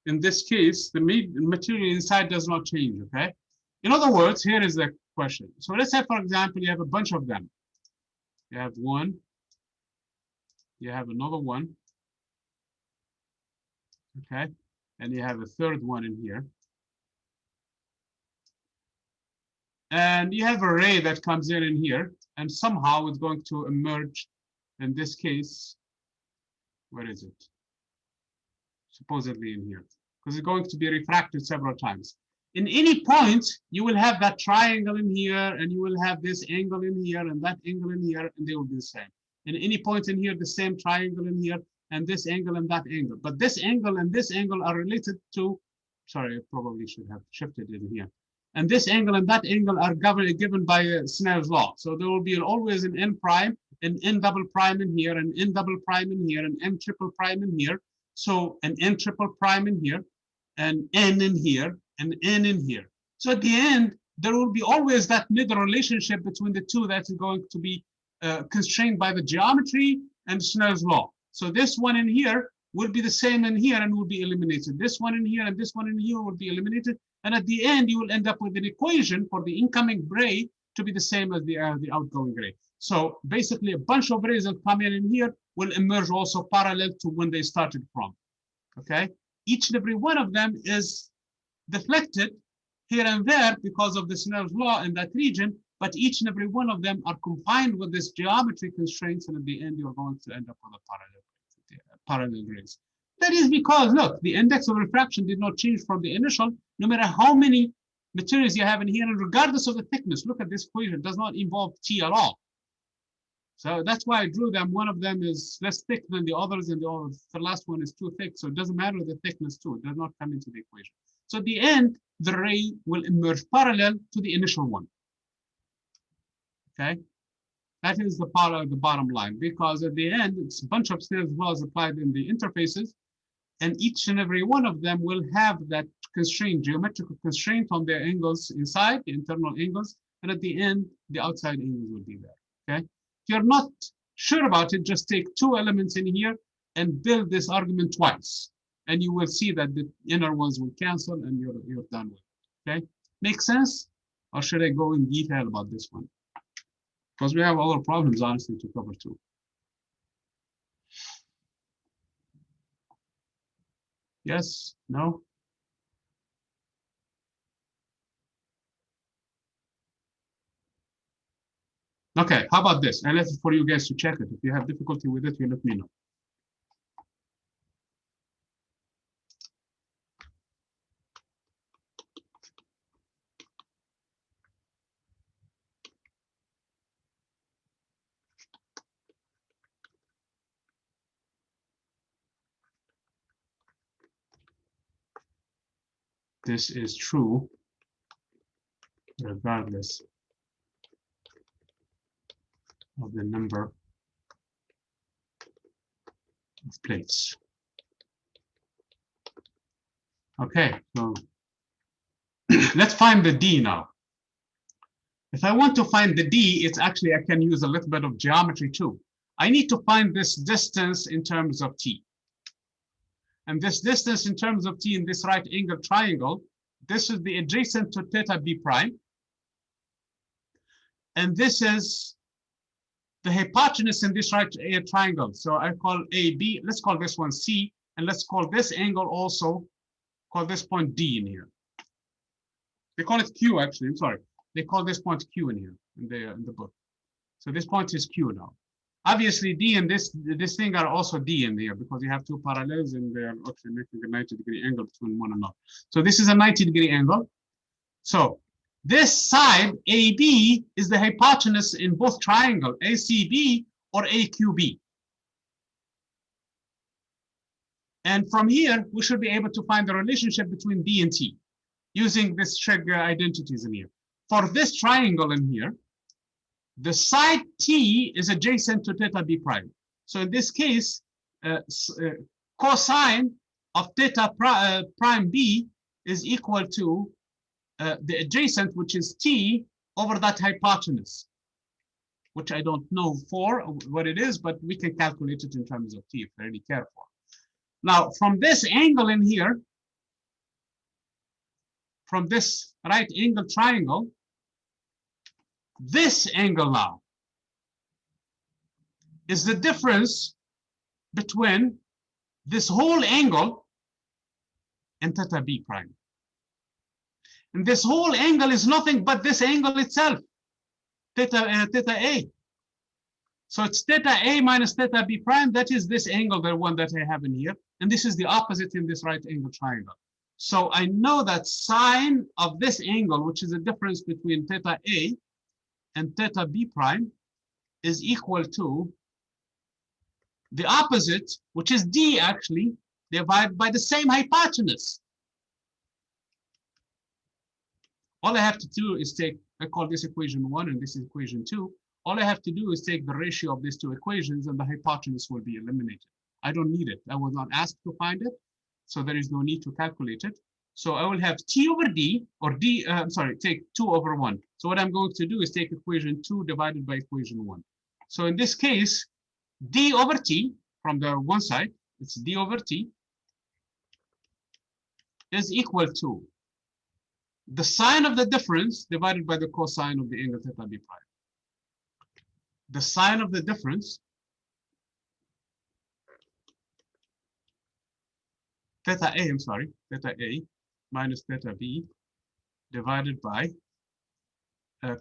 Speaker 1: in this case, the material inside does not change, okay? In other words, here is the question. So let's say, for example, you have a bunch of them. You have one, you have another one, okay? And you have a third one in here. And you have a ray that comes in here, and somehow it's going to emerge, in this case, where is it? Supposedly in here, because it's going to be refracted several times. In any point, you will have that triangle in here, and you will have this angle in here, and that angle in here, and they will be the same. In any point in here, the same triangle in here, and this angle and that angle. But this angle and this angle are related to, sorry, I probably should have shifted it in here. And this angle and that angle are given by Snell's law. So there will be always an n prime, an n double prime in here, an n double prime in here, an n triple prime in here. So an n triple prime in here, an n in here, an n in here. So at the end, there will be always that middle relationship between the two that is going to be constrained by the geometry and Snell's law. So this one in here will be the same in here and will be eliminated. This one in here and this one in here will be eliminated. And at the end, you will end up with an equation for the incoming ray to be the same as the outgoing ray. So basically, a bunch of rays that come in here will emerge also parallel to when they started from. Okay, each and every one of them is deflected here and there because of the Snell's law in that region, but each and every one of them are confined with this geometry constraints, and at the end, you're going to end up with a parallel rays. That is because, look, the index of refraction did not change from the initial, no matter how many materials you have in here, and regardless of the thickness. Look at this equation, it does not involve T at all. So that's why I drew them. One of them is less thick than the others, and the last one is too thick. So it doesn't matter the thickness too. It does not come into the equation. So at the end, the ray will emerge parallel to the initial one. Okay, that is the bottom line, because at the end, it's a bunch of Snell's laws applied in the interfaces, and each and every one of them will have that constraint, geometrical constraint on their angles inside, the internal angles, and at the end, the outside angles will be there. Okay. If you're not sure about it, just take two elements in here, and build this argument twice. And you will see that the inner ones will cancel and you're done with it. Okay? Make sense? Or should I go in detail about this one? Because we have other problems, honestly, to cover too. Yes? No? Okay, how about this? And that's for you guys to check it. If you have difficulty with it, you let me know. This is true regardless of the number of plates. Okay, so let's find the D now. If I want to find the D, it's actually, I can use a little bit of geometry too. I need to find this distance in terms of T. And this distance in terms of T in this right angle triangle, this is the adjacent to theta B prime. And this is the hypotenuse in this right triangle. So I call AB, let's call this one C, and let's call this angle also, call this point D in here. They call it Q actually, I'm sorry. They call this point Q in here, in the book. So this point is Q now. Obviously D and this thing are also D in there because you have two parallels and they are actually making a 90-degree angle between one another. So this is a 90-degree angle. So this side AB is the hypotenuse in both triangle, ACB or AQB. And from here, we should be able to find the relationship between D and T using this trig identities in here. For this triangle in here, the side T is adjacent to theta B prime. So in this case, cosine of theta prime B is equal to the adjacent, which is T, over that hypotenuse, which I don't know for what it is, but we can calculate it in terms of T if we really care for. Now, from this angle in here, from this right angle triangle, this angle now is the difference between this whole angle and theta B prime. And this whole angle is nothing but this angle itself, theta A. So it's theta A minus theta B prime. That is this angle, the one that I have in here. And this is the opposite in this right angle triangle. So I know that sine of this angle, which is the difference between theta A and theta B prime, is equal to the opposite, which is D actually, divided by the same hypotenuse. All I have to do is take, I call this equation 1 and this is equation 2. All I have to do is take the ratio of these two equations and the hypotenuse will be eliminated. I don't need it. I was not asked to find it, so there is no need to calculate it. So I will have T over D, or D, take 2 over 1. So what I'm going to do is take equation 2 divided by equation 1. So in this case, D over T, from the one side, it's D over T, is equal to the sine of the difference divided by the cosine of the angle theta B prime. The sine of the difference, theta A minus theta B divided by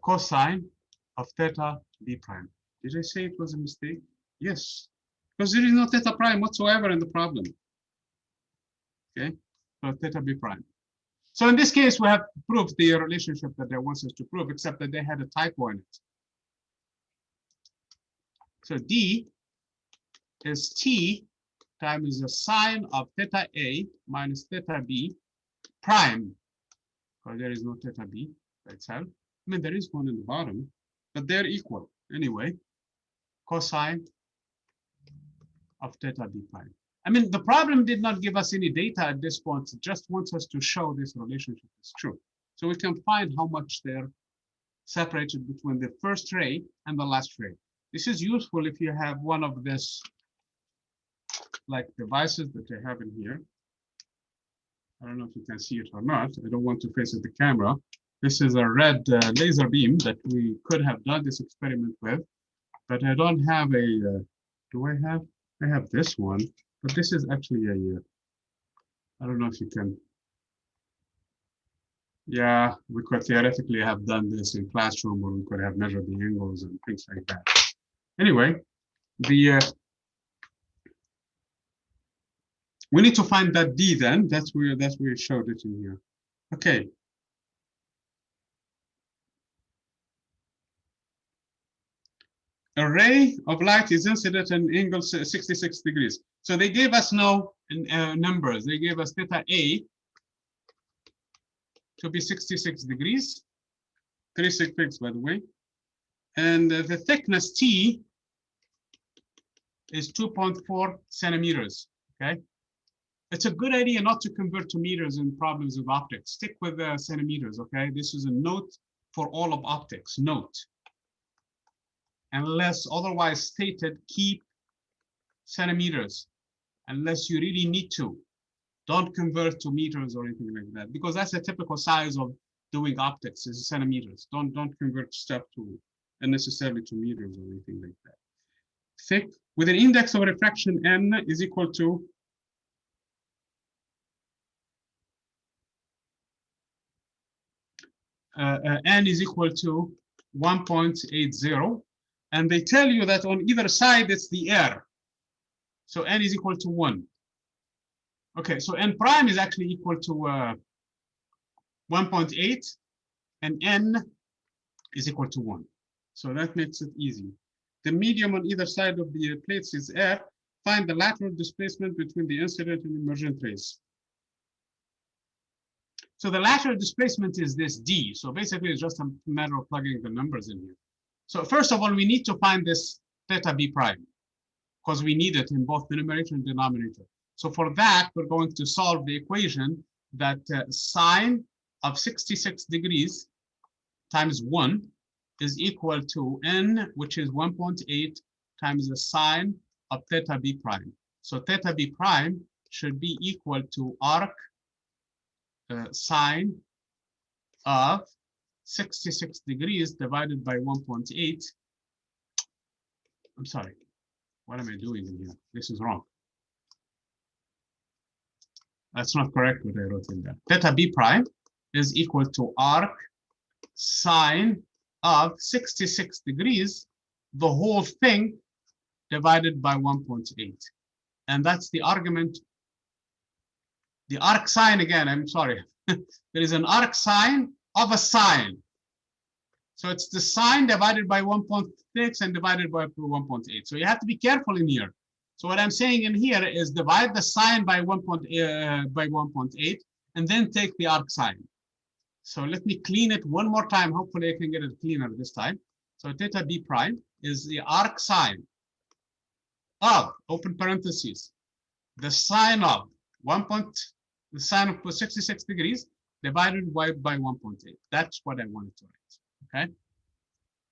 Speaker 1: cosine of theta B prime. Did I say it was a mistake? Yes, because there is no theta prime whatsoever in the problem. Okay, so theta B prime. So in this case, we have proved the relationship that they want us to prove, except that they had a typo in it. So D is T times the sine of theta A minus theta B prime, because there is no theta B by itself. I mean, there is one in the bottom, but they're equal anyway. Cosine of theta B prime. I mean, the problem did not give us any data at this point. It just wants us to show this relationship is true. So we can find how much they're separated between the first ray and the last ray. This is useful if you have one of this like devices that I have in here. I don't know if you can see it or not. I don't want to face it the camera. This is a red laser beam that we could have done this experiment with, but I don't have a, do I have? I have this one, but this is actually a, I don't know if you can. Yeah, we could theoretically have done this in classroom, or we could have measured the angles and things like that. Anyway, the we need to find that D then. That's where we showed it in here. Okay. A ray of light is incident at an angle 66 degrees. So they gave us no numbers. They gave us theta A to be 66 degrees, 366 by the way. And the thickness T is 2.4 centimeters, okay? It's a good idea not to convert to meters in problems of optics. Stick with centimeters, okay? This is a note for all of optics, note. Unless otherwise stated, keep centimeters, unless you really need to. Don't convert to meters or anything like that, because that's a typical size of doing optics is centimeters. Don't convert stuff to unnecessarily to meters or anything like that. Thick, with an index of refraction n is equal to n is equal to 1.80, and they tell you that on either side it's the air, so n is equal to 1. Okay, so n prime is actually equal to 1.8, and n is equal to 1. So that makes it easy. The medium on either side of the plates is air. Find the lateral displacement between the incident and emergent rays. So the lateral displacement is this d. So basically, it's just a matter of plugging the numbers in here. So first of all, we need to find this theta b prime, because we need it in both the numerator and denominator. So for that, we're going to solve the equation that sine of 66 degrees times 1 is equal to n, which is 1.8 times the sine of theta b prime. So theta b prime should be equal to arc sine of 66 degrees divided by 1.8. I'm sorry, what am I doing in here? This is wrong. That's not correct what I wrote in there. Theta b prime is equal to arc sine of 66 degrees, the whole thing divided by 1.8. And that's the argument. The arc sine, again, I'm sorry. There is an arc sine of a sine. So it's the sine divided by 1.6 and divided by 1.8. So you have to be careful in here. So what I'm saying in here is divide the sine by 1.8 and then take the arc sine. So let me clean it one more time. Hopefully I can get it cleaner this time. So theta b prime is the arc sine of, open parentheses, the sine of the sine of 66 degrees divided by 1.8. That's what I wanted to write, okay?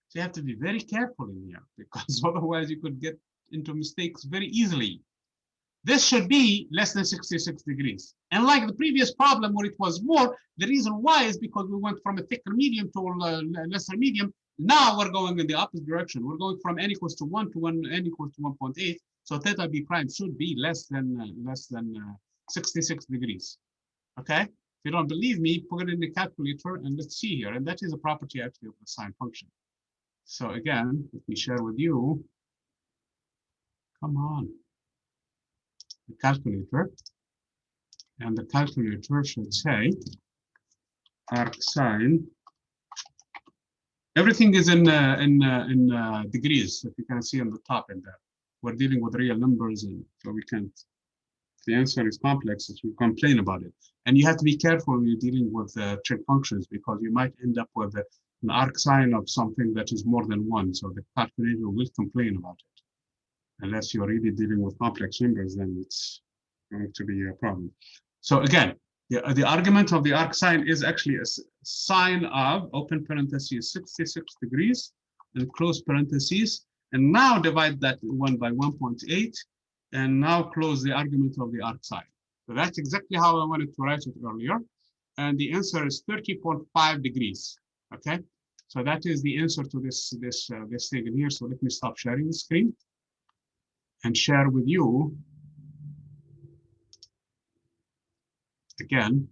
Speaker 1: So you have to be very careful in here, because otherwise you could get into mistakes very easily. This should be less than 66 degrees. And like the previous problem where it was more, the reason why is because we went from a thicker medium to a lesser medium. Now we're going in the opposite direction. We're going from n equals to 1 to n equals to 1.8. So theta b prime should be less than 66 degrees. Okay? If you don't believe me, put it in the calculator and let's see here. And that is a property actually of the sine function. So again, let me share with you. Come on. The calculator, and the calculator should say arc sine. Everything is in degrees, if you can see on the top in there. We're dealing with real numbers, and so we can't. If the answer is complex, we complain about it. And you have to be careful when you're dealing with trig functions, because you might end up with an arc sine of something that is more than 1. So the calculator will complain about it. Unless you're really dealing with complex numbers, then it's going to be a problem. So again, the argument of the arc sine is actually a sine of, open parentheses, 66 degrees, and close parentheses. And now divide that 1 by 1.8, and now close the argument of the arc side. So that's exactly how I wanted to write it earlier. And the answer is 30.5 degrees. Okay, so that is the answer to this thing in here. So let me stop sharing the screen and share with you again.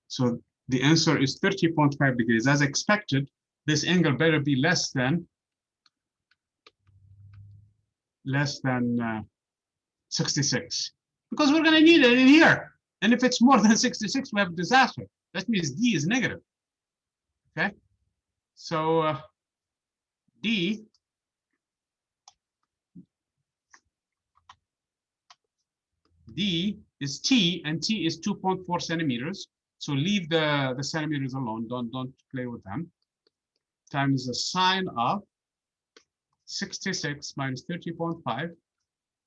Speaker 1: So the answer is 30.5 degrees. As expected, this angle better be less than 66, because we're going to need it in here. And if it's more than 66, we have a disaster. That means D is negative. Okay, so D is T, and T is 2.4 centimeters. So leave the centimeters alone. Don't play with them. Times the sine of 66 minus 30.5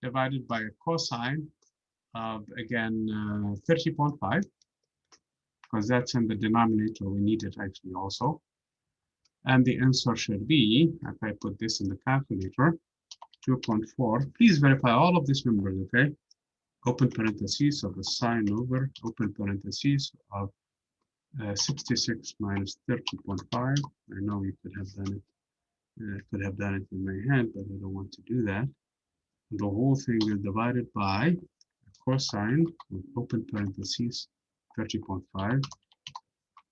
Speaker 1: divided by a cosine of, again, 30.5, because that's in the denominator. We need it actually also. And the answer should be, if I put this in the calculator, 2.4. Please verify all of these numbers, okay? Open parentheses of the sine over, open parentheses of 66 minus 30.5. I know you could have done it. I could have done it in my head, but I don't want to do that. The whole thing is divided by cosine of open parentheses 30.5.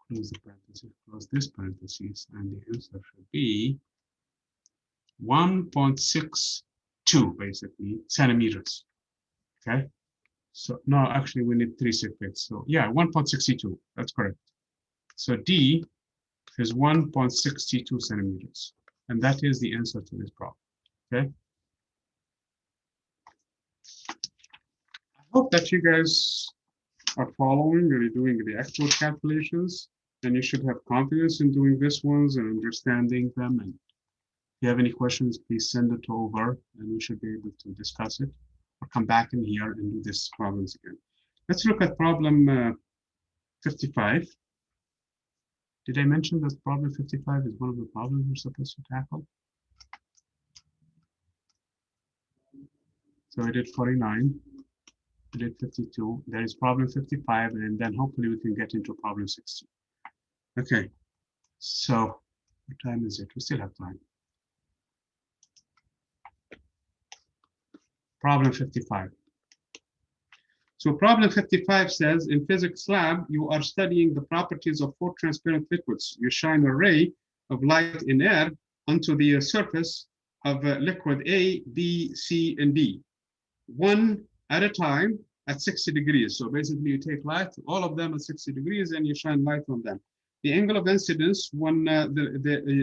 Speaker 1: Close the parentheses, close this parentheses, and the answer should be 1.62 basically centimeters. Okay. So no, actually we need 3 6 So yeah, 1.62. That's correct. So D is 1.62 centimeters. And that is the answer to this problem. Okay. I hope that you guys are following or doing the actual calculations, and you should have confidence in doing this ones and understanding them. And if you have any questions, please send it over and we should be able to discuss it or come back in here and do these problems again. Let's look at problem 55. Did I mention that problem 55 is one of the problems we're supposed to tackle? So I did 49, I did 52. There is problem 55, and then hopefully we can get into problem 60. Okay, so what time is it? We still have time. Problem 55. So problem 55 says, in physics lab, you are studying the properties of 4 transparent liquids. You shine a ray of light in air onto the surface of liquid A, B, C, and D, one at a time at 60 degrees. So basically you take light, all of them at 60 degrees, and you shine light on them. The angle of incidence, when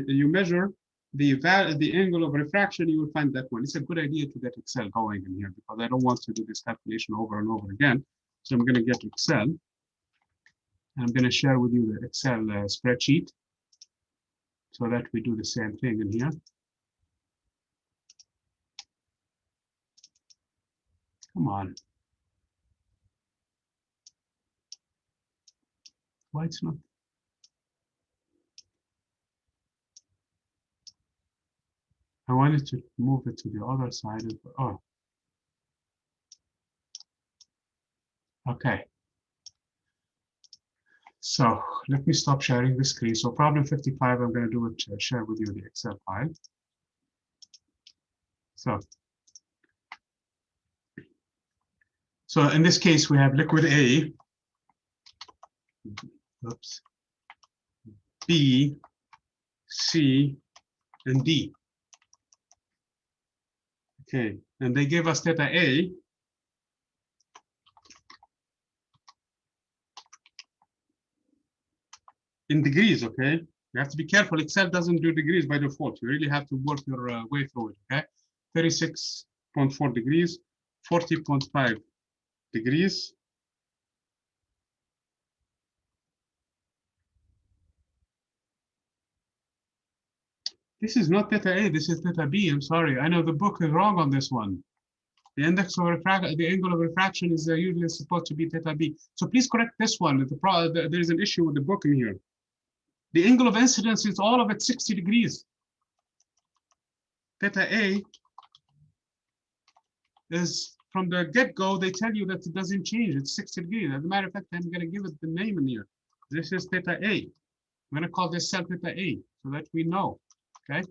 Speaker 1: you measure the angle of refraction, you will find that one. It's a good idea to get Excel going in here, because I don't want to do this calculation over and over again. So I'm going to get Excel. And I'm going to share with you the Excel spreadsheet so that we do the same thing in here. Come on. Why it's not? I wanted to move it to the other side of, oh. Okay. So let me stop sharing the screen. So problem 55, I'm going to do it, share with you the Excel file. So in this case, we have liquid A, oops, B, C, and D. Okay, and they gave us theta A. In degrees, okay? You have to be careful. Excel doesn't do degrees by default. You really have to work your way through it, okay? 36.4 degrees, 40.5 degrees. This is not theta A, this is theta B. I'm sorry. I know the book is wrong on this one. The index of refraction, the angle of refraction is usually supposed to be theta B. So please correct this one. There is an issue with the book in here. The angle of incidence is all of it 60 degrees. Theta A is from the get-go, they tell you that it doesn't change. It's 60 degrees. As a matter of fact, I'm going to give it the name in here. This is theta A. I'm going to call this cell theta A so that we know. Okay.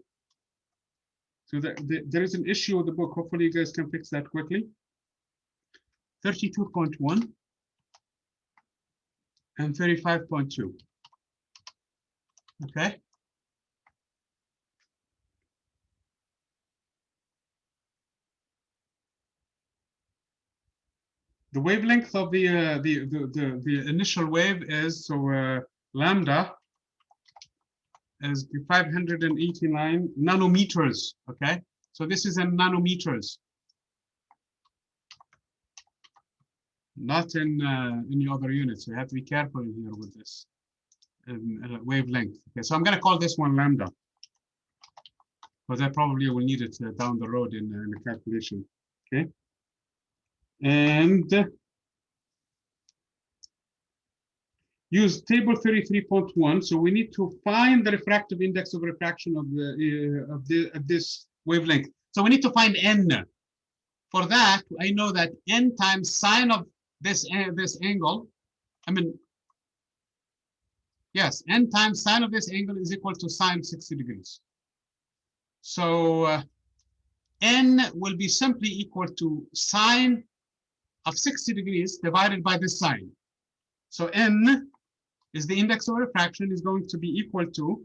Speaker 1: So there is an issue with the book. Hopefully, you guys can fix that quickly. 32.1 and 35.2. Okay. The wavelength of the initial wave is lambda is 589 nanometers. Okay, so this is in nanometers, not in any other units. So you have to be careful here with this wavelength. Okay, so I'm going to call this one lambda because I probably will need it down the road in the calculation. Okay. And use table 33.1. So we need to find the refractive index of refraction of this wavelength. So we need to find n. For that, I know that n times sine of this angle. I mean, yes, n times sine of this angle is equal to sine 60 degrees. So n will be simply equal to sine of 60 degrees divided by this sine. So n is the index of refraction is going to be equal to,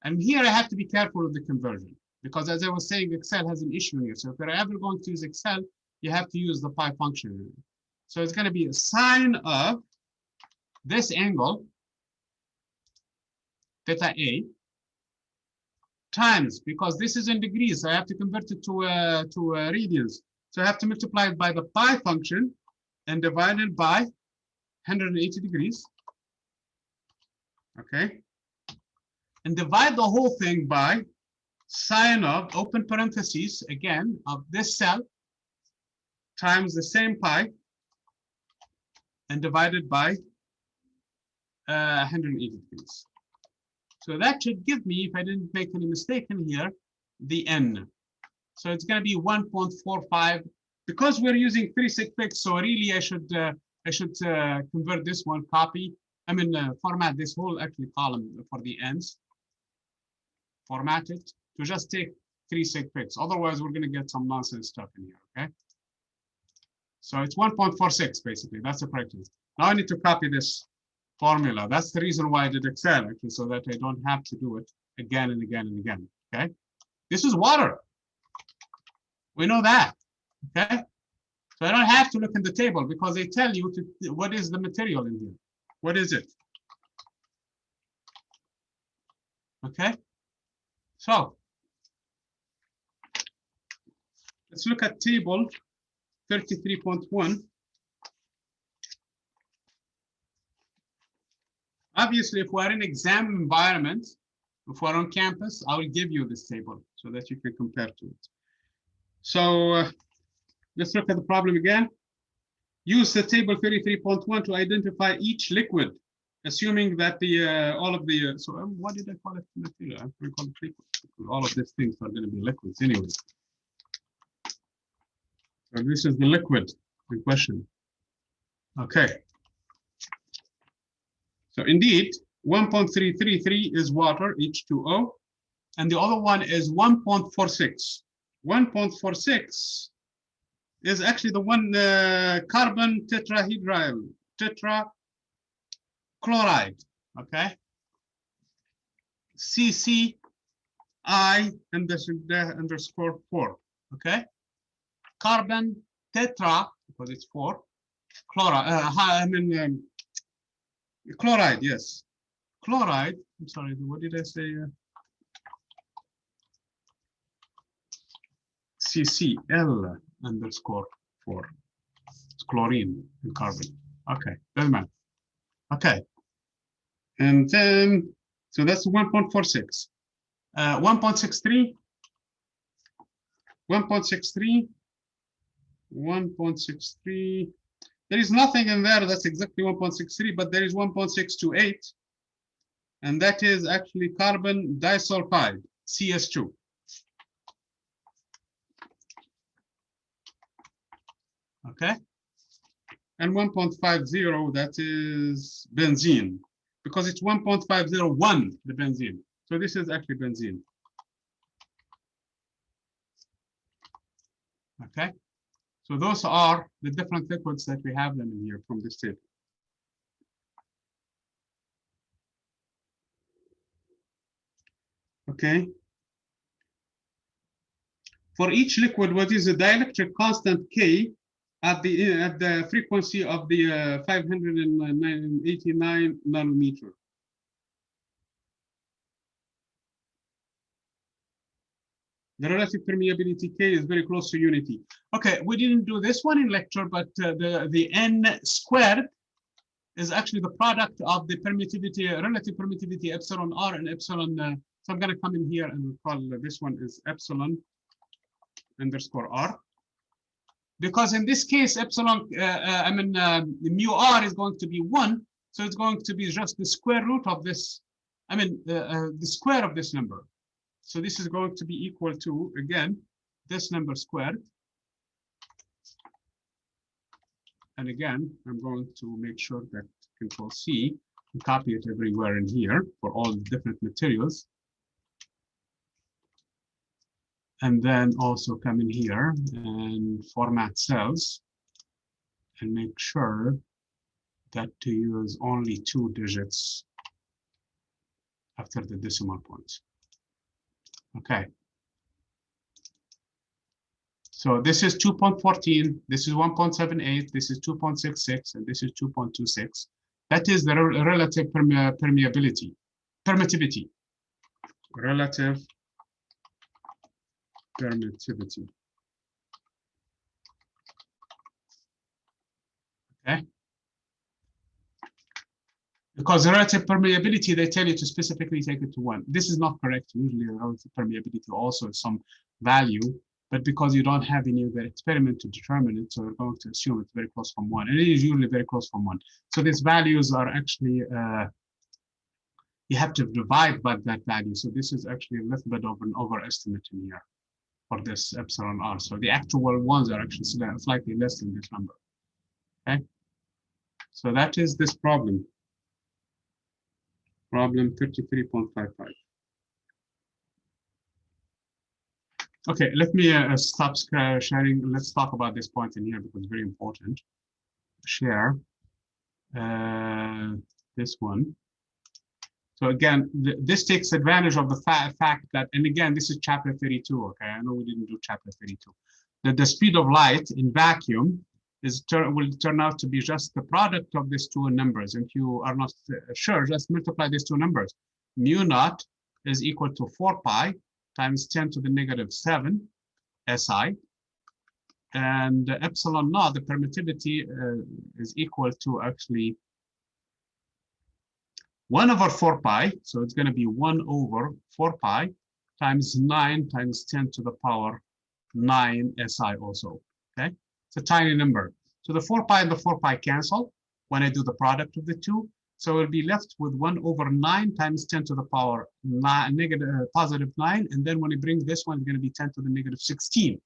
Speaker 1: and here I have to be careful with the conversion because as I was saying, Excel has an issue here. So if you're ever going to use Excel, you have to use the pi function. So it's going to be a sine of this angle, theta A, times, because this is in degrees, so I have to convert it to radians. So I have to multiply it by the pi function and divide it by 180 degrees. Okay. And divide the whole thing by sine of, open parentheses, again, of this cell times the same pi and divided by 180 degrees. So that should give me, if I didn't make any mistake in here, the n. So it's going to be 1.45 because we're using 3 sig figs. So really, I should convert this one, format this whole actually column for the ends. Format it to just take 3 sig figs. Otherwise, we're going to get some nonsense stuff in here. Okay. So it's 1.46 basically. That's the correct answer. Now I need to copy this formula. That's the reason why I did Excel actually, so that I don't have to do it again and again and again. Okay. This is water. We know that. Okay. So I don't have to look in the table because they tell you what is the material in here. What is it? Okay. So let's look at table 33.1. Obviously, if we're in exam environment, if we're on campus, I will give you this table so that you can compare to it. So let's look at the problem again. Use the table 33.1 to identify each liquid, assuming that all of the, what did I call it? Material. I'm going to call it liquid. All of these things are going to be liquids anyway. So this is the liquid in question. Okay. So indeed, 1.333 is water, H2O, and the other one is 1.46. 1.46 is actually the one carbon tetrahedral, tetrachloride, okay? CCI underscore 4, okay? Carbon tetra, because it's 4, chloride, chloride, yes. Chloride, I'm sorry, what did I say? CCl underscore 4. It's chlorine and carbon. Okay, doesn't matter. Okay. And then, so that's 1.46. 1.63. 1.63. 1.63. There is nothing in there that's exactly 1.63, but there is 1.628. And that is actually carbon disulfide, CS2. Okay. And 1.50, that is benzene, because it's 1.501, the benzene. So this is actually benzene. Okay. So those are the different liquids that we have them in here from this table. Okay. For each liquid, what is the dielectric constant K at the frequency of the 589 nanometer? The relative permeability K is very close to unity. Okay, we didn't do this one in lecture, but the N squared is actually the product of the permittivity, relative permittivity epsilon R and epsilon. So I'm going to come in here and we'll call this one is epsilon underscore R. Because in this case, epsilon, mu R is going to be 1. So it's going to be just the square root of this, the square of this number. So this is going to be equal to, again, this number squared. And again, I'm going to make sure that Control C and copy it everywhere in here for all the different materials. And then also come in here and format cells and make sure that to use only 2 digits after the decimal point. Okay. So this is 2.14, this is 1.78, this is 2.66, and this is 2.26. That is the relative permittivity. Relative permittivity. Okay. Because relative permeability, they tell you to specifically take it to 1. This is not correct. Usually relative permeability also is some value, but because you don't have any other experiment to determine it, so we're going to assume it's very close from 1. And it is usually very close from 1. So these values are actually, you have to divide by that value. So this is actually a little bit of an overestimate in here for this epsilon R. So the actual ones are actually slightly less than this number. Okay. So that is this problem. Problem 33.55. Okay, let me stop sharing. Let's talk about this point in here because it's very important. Share this one. So again, this takes advantage of the fact that, and again, this is chapter 32. Okay, I know we didn't do chapter 32. That the speed of light in vacuum will turn out to be just the product of these 2 numbers. If you are not sure, just multiply these 2 numbers. Mu naught is equal to 4 pi times 10 to the negative 7 SI. And epsilon naught, the permittivity, is equal to actually 1 over 4 pi. So it's going to be 1 over 4 pi times 9 times 10 to the power 9 SI also. Okay. It's a tiny number. So the 4 pi and the 4 pi cancel when I do the product of the 2. So we'll be left with 1 over 9 times 10 to the power positive 9. And then when you bring this one, it's going to be 10 to the negative 16.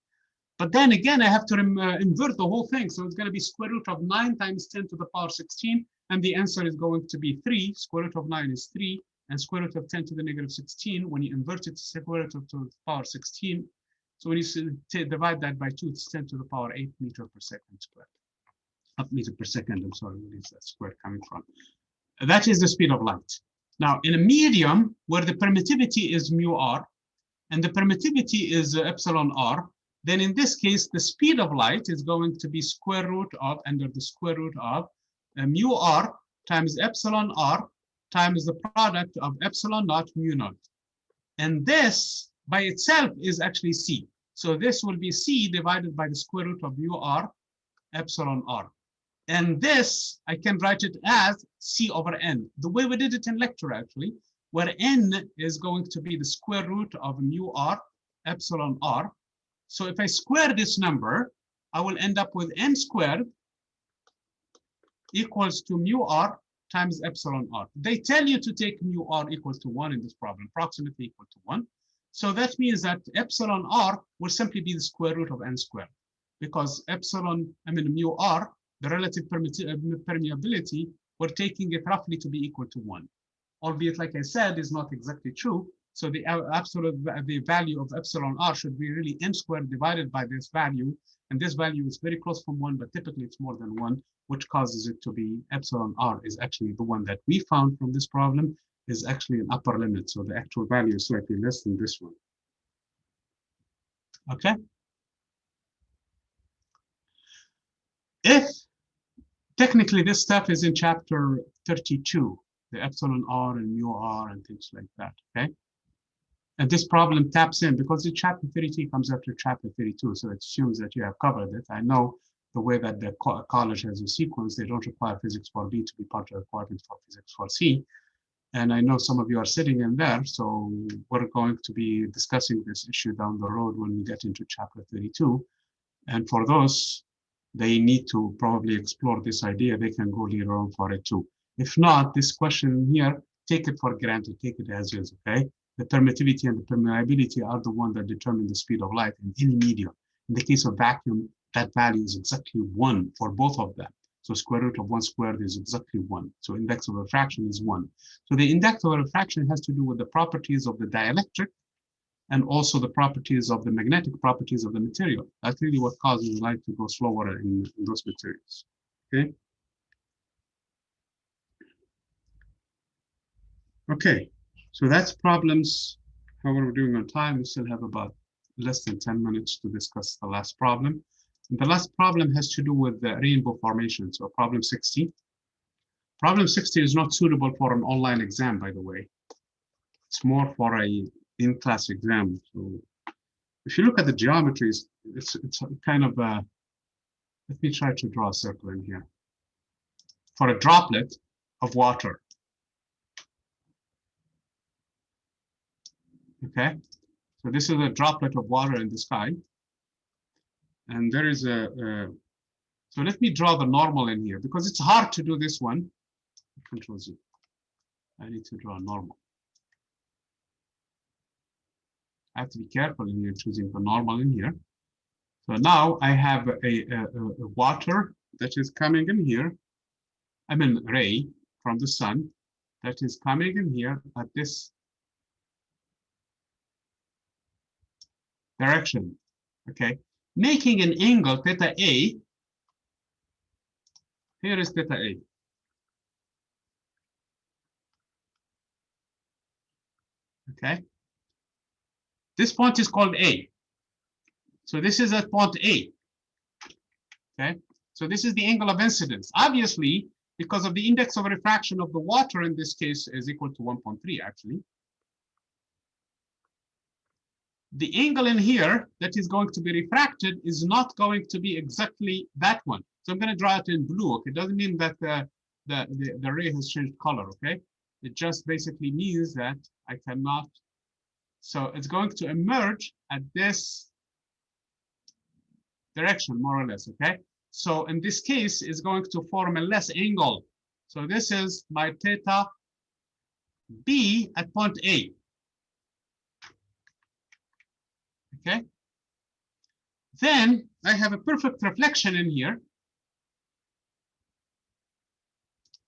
Speaker 1: But then again, I have to invert the whole thing. So it's going to be square root of 9 times 10 to the power 16. And the answer is going to be 3. Square root of 9 is 3. And square root of 10 to the negative 16, when you invert it to square root of the power 16, so when you divide that by 2, it's 10 to the power 8 meter per second squared. Not meter per second, I'm sorry, where is that square coming from? That is the speed of light. Now, in a medium where the permittivity is mu r, and the permittivity is epsilon r, then in this case, the speed of light is going to be square root of, under the square root of, mu r times epsilon r times the product of epsilon naught mu naught. And this by itself is actually c. So this will be c divided by the square root of mu r epsilon r. And this, I can write it as c over n. The way we did it in lecture, actually, where n is going to be the square root of mu r epsilon r. So if I square this number, I will end up with n squared equals to mu r times epsilon r. They tell you to take mu r equals to 1 in this problem, approximately equal to 1. So that means that epsilon r will simply be the square root of n squared. because mu r, the relative permeability, we're taking it roughly to be equal to 1. Albeit, like I said, is not exactly true. So the the value of epsilon r should be really m squared divided by this value. And this value is very close from 1, but typically it's more than 1, which causes it to be epsilon r is actually the one that we found from this problem is actually an upper limit. So the actual value is slightly less than this one. Okay. If technically this stuff is in chapter 32, the epsilon r and mu r and things like that, okay? And this problem taps in because the chapter 32 comes after chapter 32, so it assumes that you have covered it. I know the way that the college has a sequence, they don't require physics 4B to be part of the requirement for physics 4C. And I know some of you are sitting in there, so we're going to be discussing this issue down the road when we get into chapter 32. And for those, they need to probably explore this idea. They can go later on for it too. If not, this question here, take it for granted, take it as is, okay? The permittivity and the permeability are the one that determine the speed of light in any medium. In the case of vacuum, that value is exactly 1 for both of them. So square root of 1 squared is exactly 1. So index of refraction is 1. So the index of refraction has to do with the properties of the dielectric and also the properties of the magnetic properties of the material. That's really what causes light to go slower in those materials. Okay. Okay, so that's problems. How are we doing on time? We still have about less than 10 minutes to discuss the last problem. And the last problem has to do with the rainbow formation. So problem 60. Problem 60 is not suitable for an online exam, by the way. It's more for a in-class exam. So if you look at the geometries, it's kind of a, let me try to draw a circle in here. For a droplet of water. Okay, so this is a droplet of water in the sky. And there is so let me draw the normal in here because it's hard to do this one. Control Z. I need to draw a normal. I have to be careful in here choosing the normal in here. So now I have a water that is coming in here. I mean ray from the sun that is coming in here at this direction. Okay, making an angle theta A. Here is theta A. Okay, this point is called A. So this is at point A. Okay, so this is the angle of incidence. Obviously, because of the index of refraction of the water in this case is equal to 1.3 actually. The angle in here that is going to be refracted is not going to be exactly that one. So I'm going to draw it in blue. Okay, it doesn't mean that the ray has changed color. Okay, it just basically means that I cannot. So it's going to emerge at this direction, more or less. Okay, so in this case, it's going to form a less angle. So this is my theta B at point A. Okay. Then I have a perfect reflection in here.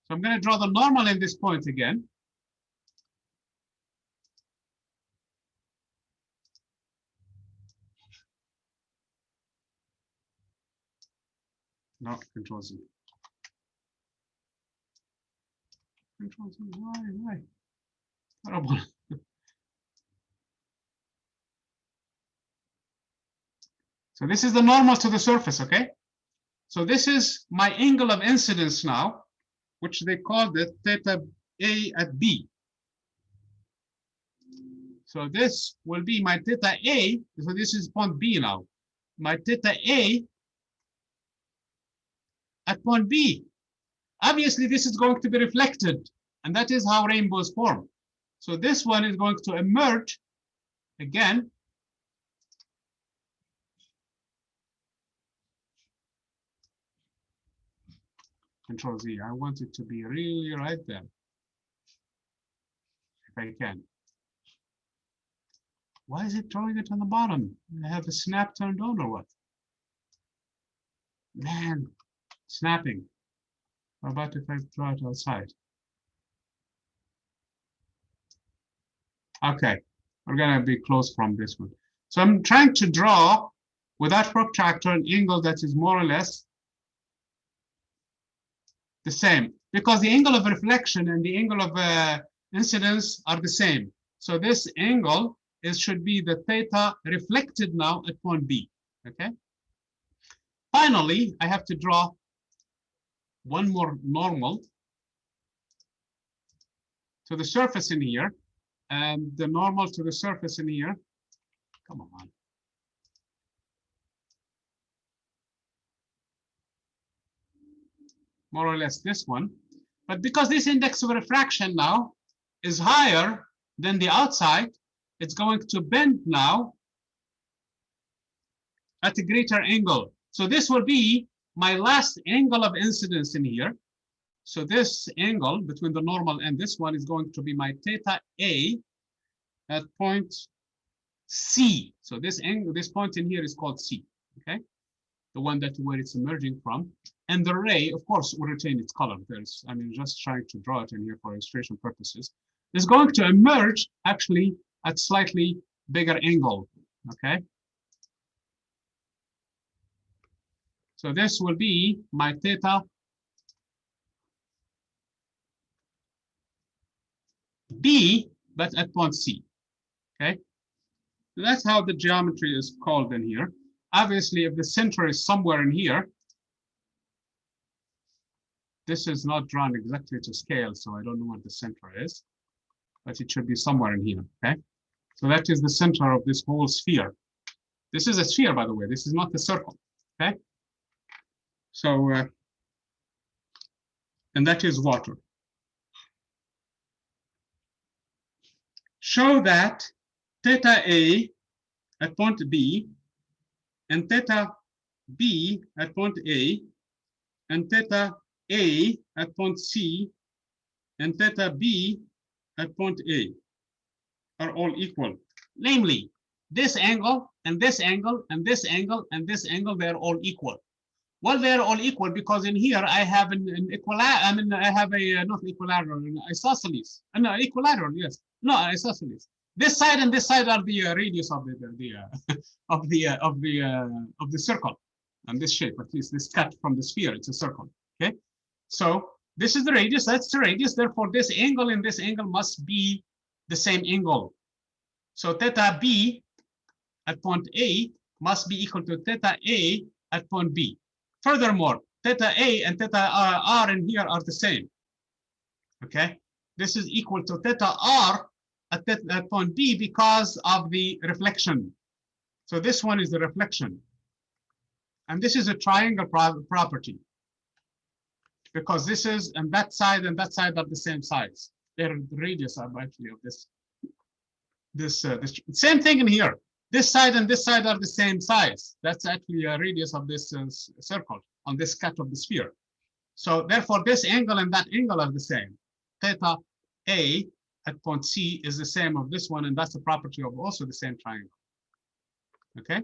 Speaker 1: So I'm going to draw the normal in this point again. No, Control Z. Control Z, why? Terrible. So this is the normal to the surface, okay? So this is my angle of incidence now, which they called it theta A at B. So this will be my theta A. So this is point B now. My theta A at point B. Obviously, this is going to be reflected, and that is how rainbows form. So this one is going to emerge again. Control Z. I want it to be really right there, if I can. Why is it drawing it on the bottom? I have the snap turned on or what? Man, snapping. How about if I draw it outside? Okay, we're gonna be close from this one. So I'm trying to draw without protractor an angle that is more or less the same, because the angle of reflection and the angle of incidence are the same. So this angle should be the theta reflected now at point B. Okay. Finally, I have to draw one more normal to the surface in here, and the normal to the surface in here. Come on. More or less this one. But because this index of refraction now is higher than the outside, it's going to bend now at a greater angle. So this will be my last angle of incidence in here. So this angle between the normal and this one is going to be my theta A at point C. So this angle, this point in here is called C, okay? The one that where it's emerging from. And the ray, of course, will retain its color. I'm just trying to draw it in here for illustration purposes. Is going to emerge actually at slightly bigger angle, okay? So this will be my theta B, but at point C, okay? So that's how the geometry is called in here. Obviously, if the center is somewhere in here, this is not drawn exactly to scale, so I don't know what the center is, but it should be somewhere in here, okay? So that is the center of this whole sphere. This is a sphere, by the way. This is not the circle, okay? So, and that is water. Show that theta A at point B and theta B at point A and theta A at point C and theta B at point A are all equal. Namely, this angle and this angle and this angle and this angle, they're all equal. Well, they're all equal because in here I have an equilateral. I have a not equilateral, an isosceles. No, equilateral, yes. No, isosceles. This side and this side are the radius of the circle, and this shape, at least this cut from the sphere, it's a circle. Okay, so this is the radius. That's the radius. Therefore, this angle and this angle must be the same angle. So theta B at point A must be equal to theta A at point B. Furthermore, theta A and theta R in here are the same. Okay, this is equal to theta R at point B because of the reflection. So this one is the reflection. And this is a triangle property. Because this is, and that side are the same sides. Their radius are actually of this same thing in here. This side and this side are the same size. That's actually a radius of this circle on this cut of the sphere. So therefore, this angle and that angle are the same. Theta A at point C is the same of this one, and that's a property of also the same triangle. Okay?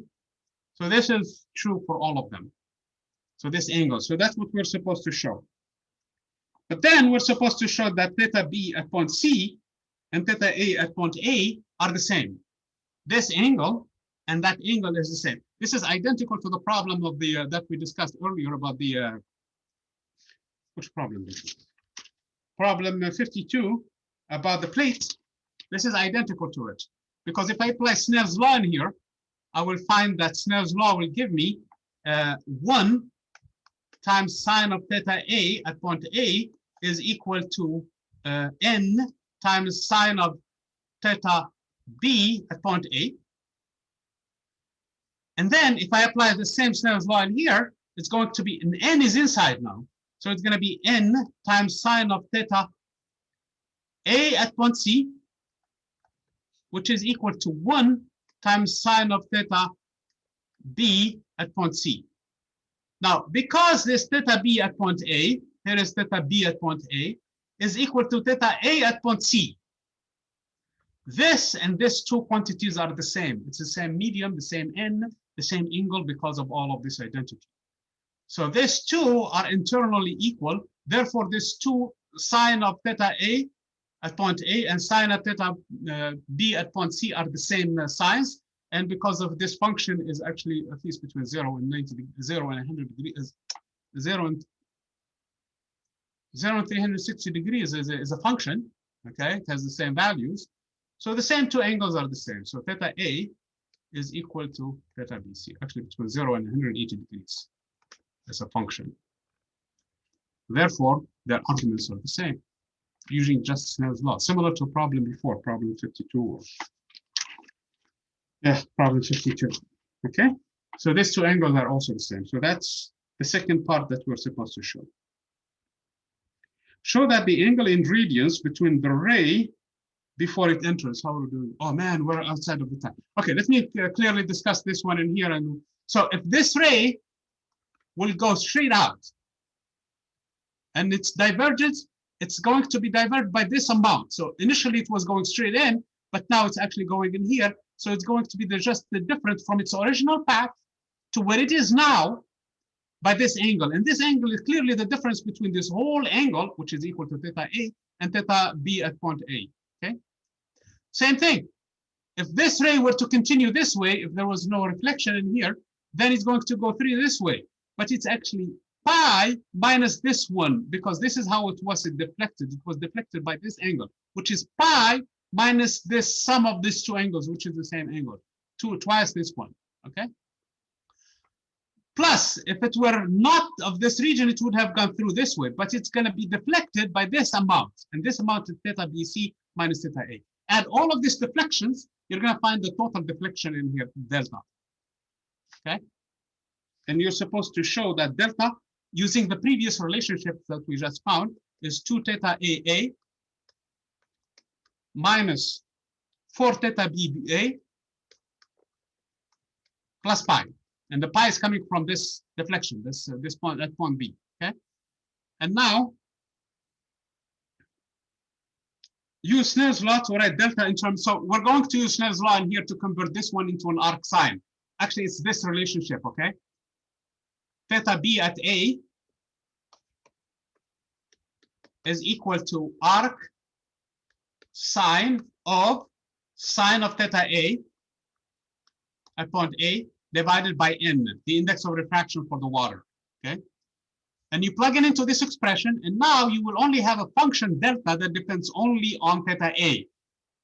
Speaker 1: So this is true for all of them. So this angle. So that's what we're supposed to show. But then we're supposed to show that theta B at point C and theta A at point A are the same. This angle and that angle is the same. This is identical to the problem of the that we discussed earlier about the which problem is it? Problem 52 about the plates. This is identical to it, because if I apply Snell's law in here, I will find that Snell's law will give me 1 times sine of theta A at point A is equal to n times sine of theta B at point A. And then if I apply the same Snell's law in here, it's going to be, and n is inside now. So it's going to be n times sine of theta A at point C, which is equal to 1 times sine of theta B at point C. Now, because this theta B at point A, here is theta B at point A, is equal to theta A at point C. This and this two quantities are the same. It's the same medium, the same n, the same angle because of all of this identity. So these two are internally equal. Therefore, these two sine of theta A at point A and sine of theta B at point C are the same signs. And because of this function is actually at least between 0 and 90, 0 and 100 degrees, 0 and 360 degrees is a function, okay? It has the same values. So the same two angles are the same. So theta A is equal to theta BC, actually between 0 and 180 degrees as a function. Therefore, their arguments are the same, using just Snell's law, similar to a problem before, problem 52. Or, yeah, problem 52, okay? So these two angles are also the same. So that's the second part that we're supposed to show. Show that the angle in radians between the ray before it enters. How are we doing? Oh man, we're outside of the time. Okay, let me clearly discuss this one in here. And so if this ray will go straight out and its divergence, it's going to be diverged by this amount. So initially it was going straight in, but now it's actually going in here. So it's going to be just the difference from its original path to where it is now by this angle. And this angle is clearly the difference between this whole angle, which is equal to theta A, and theta B at point A, okay? Same thing. If this ray were to continue this way, if there was no reflection in here, then it's going to go through this way. But it's actually pi minus this one, because this is how it was deflected. It was deflected by this angle, which is pi minus this sum of these two angles, which is the same angle, twice this one, okay? Plus, if it were not of this region, it would have gone through this way, but it's going to be deflected by this amount, and this amount is theta BC minus theta A. Add all of these deflections, you're going to find the total deflection in here, delta, okay? And you're supposed to show that delta, using the previous relationship that we just found, is 2 theta AA minus 4 theta BBA plus pi. And the pi is coming from this deflection, this point, at point B, okay? And now, use Snell's law to write delta in terms, so we're going to use Snell's law in here to convert this one into an arc sine. Actually, it's this relationship, okay? Theta B at A is equal to arc sine of theta A at point A divided by n, the index of refraction for the water, okay? And you plug it into this expression, and now you will only have a function delta that depends only on theta A.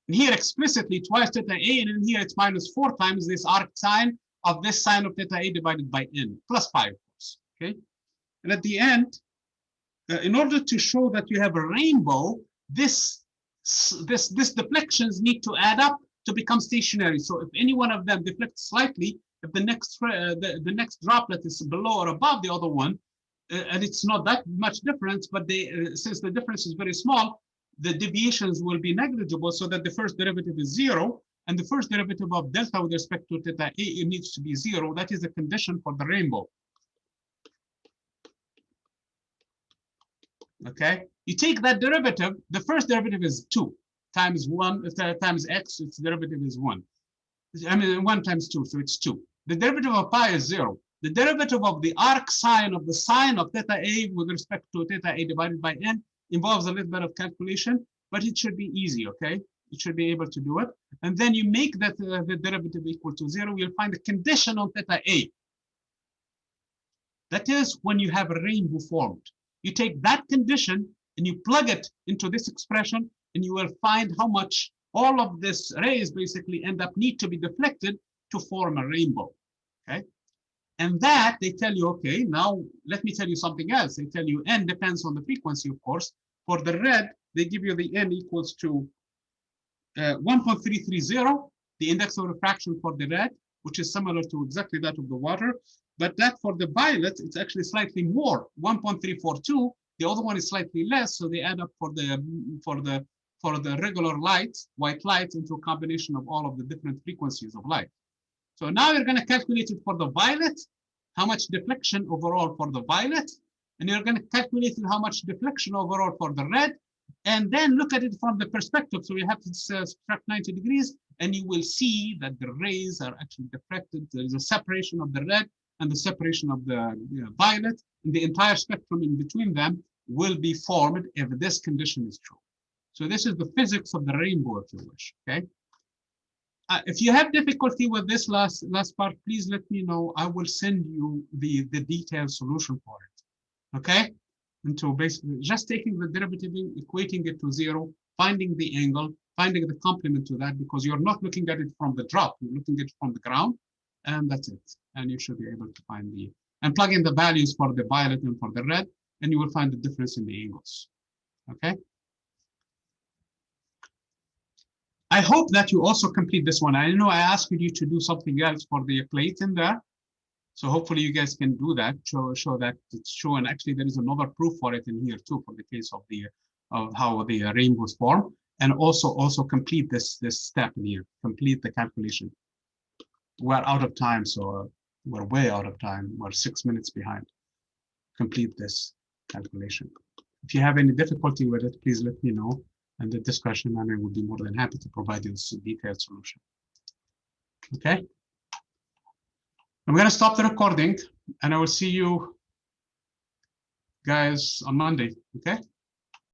Speaker 1: And here explicitly twice theta A, and in here it's minus 4 times this arc sine of this sine of theta A divided by n, plus 5, of course, okay? And at the end, in order to show that you have a rainbow, this deflections need to add up to become stationary. So if any one of them deflects slightly, if the next droplet is below or above the other one, and it's not that much difference, but since the difference is very small, the deviations will be negligible, so that the first derivative is 0, and the first derivative of delta with respect to theta A, it needs to be 0. That is a condition for the rainbow. Okay, you take that derivative, the first derivative is 2 times 1 times x, its derivative is 1. I mean 1 times 2, so it's 2. The derivative of pi is 0. The derivative of the arc sine of the sine of theta A with respect to theta A divided by n involves a little bit of calculation, but it should be easy, okay? You should be able to do it. And then you make that the derivative equal to 0, you'll find a condition on theta A. That is when you have a rainbow formed. You take that condition and you plug it into this expression, and you will find how much all of this rays basically need to be deflected to form a rainbow, okay? And that they tell you, okay, now let me tell you something else. They tell you n depends on the frequency, of course. For the red, they give you the n equals to 1.330, the index of refraction for the red, which is similar to exactly that of the water. But that for the violet, it's actually slightly more, 1.342. The other one is slightly less, so they add up for the regular light, white light, into a combination of all of the different frequencies of light. So now you're going to calculate it for the violet, how much deflection overall for the violet, and you're going to calculate how much deflection overall for the red, and then look at it from the perspective. So you have to subtract 90 degrees, and you will see that the rays are actually deflected. There is a separation of the red and the separation of the violet, and the entire spectrum in between them will be formed if this condition is true. So this is the physics of the rainbow, if you wish, okay? If you have difficulty with this last part, please let me know. I will send you the detailed solution for it, okay? And so basically just taking the derivative, equating it to 0, finding the angle, finding the complement to that, because you're not looking at it from the drop, you're looking at it from the ground, and that's it. And you should be able to find and plug in the values for the violet and for the red, and you will find the difference in the angles, okay? I hope that you also complete this one. I know I asked you to do something else for the plate in there. So hopefully you guys can do that, show that it's true. And actually there is another proof for it in here too, for the case of how the rainbows form. And also complete this step in here, complete the calculation. We're out of time, so we're way out of time. We're 6 minutes behind. Complete this calculation. If you have any difficulty with it, please let me know. And the discussion, and I would be more than happy to provide you a detailed solution. Okay? I'm going to stop the recording, and I will see you guys on Monday. Okay?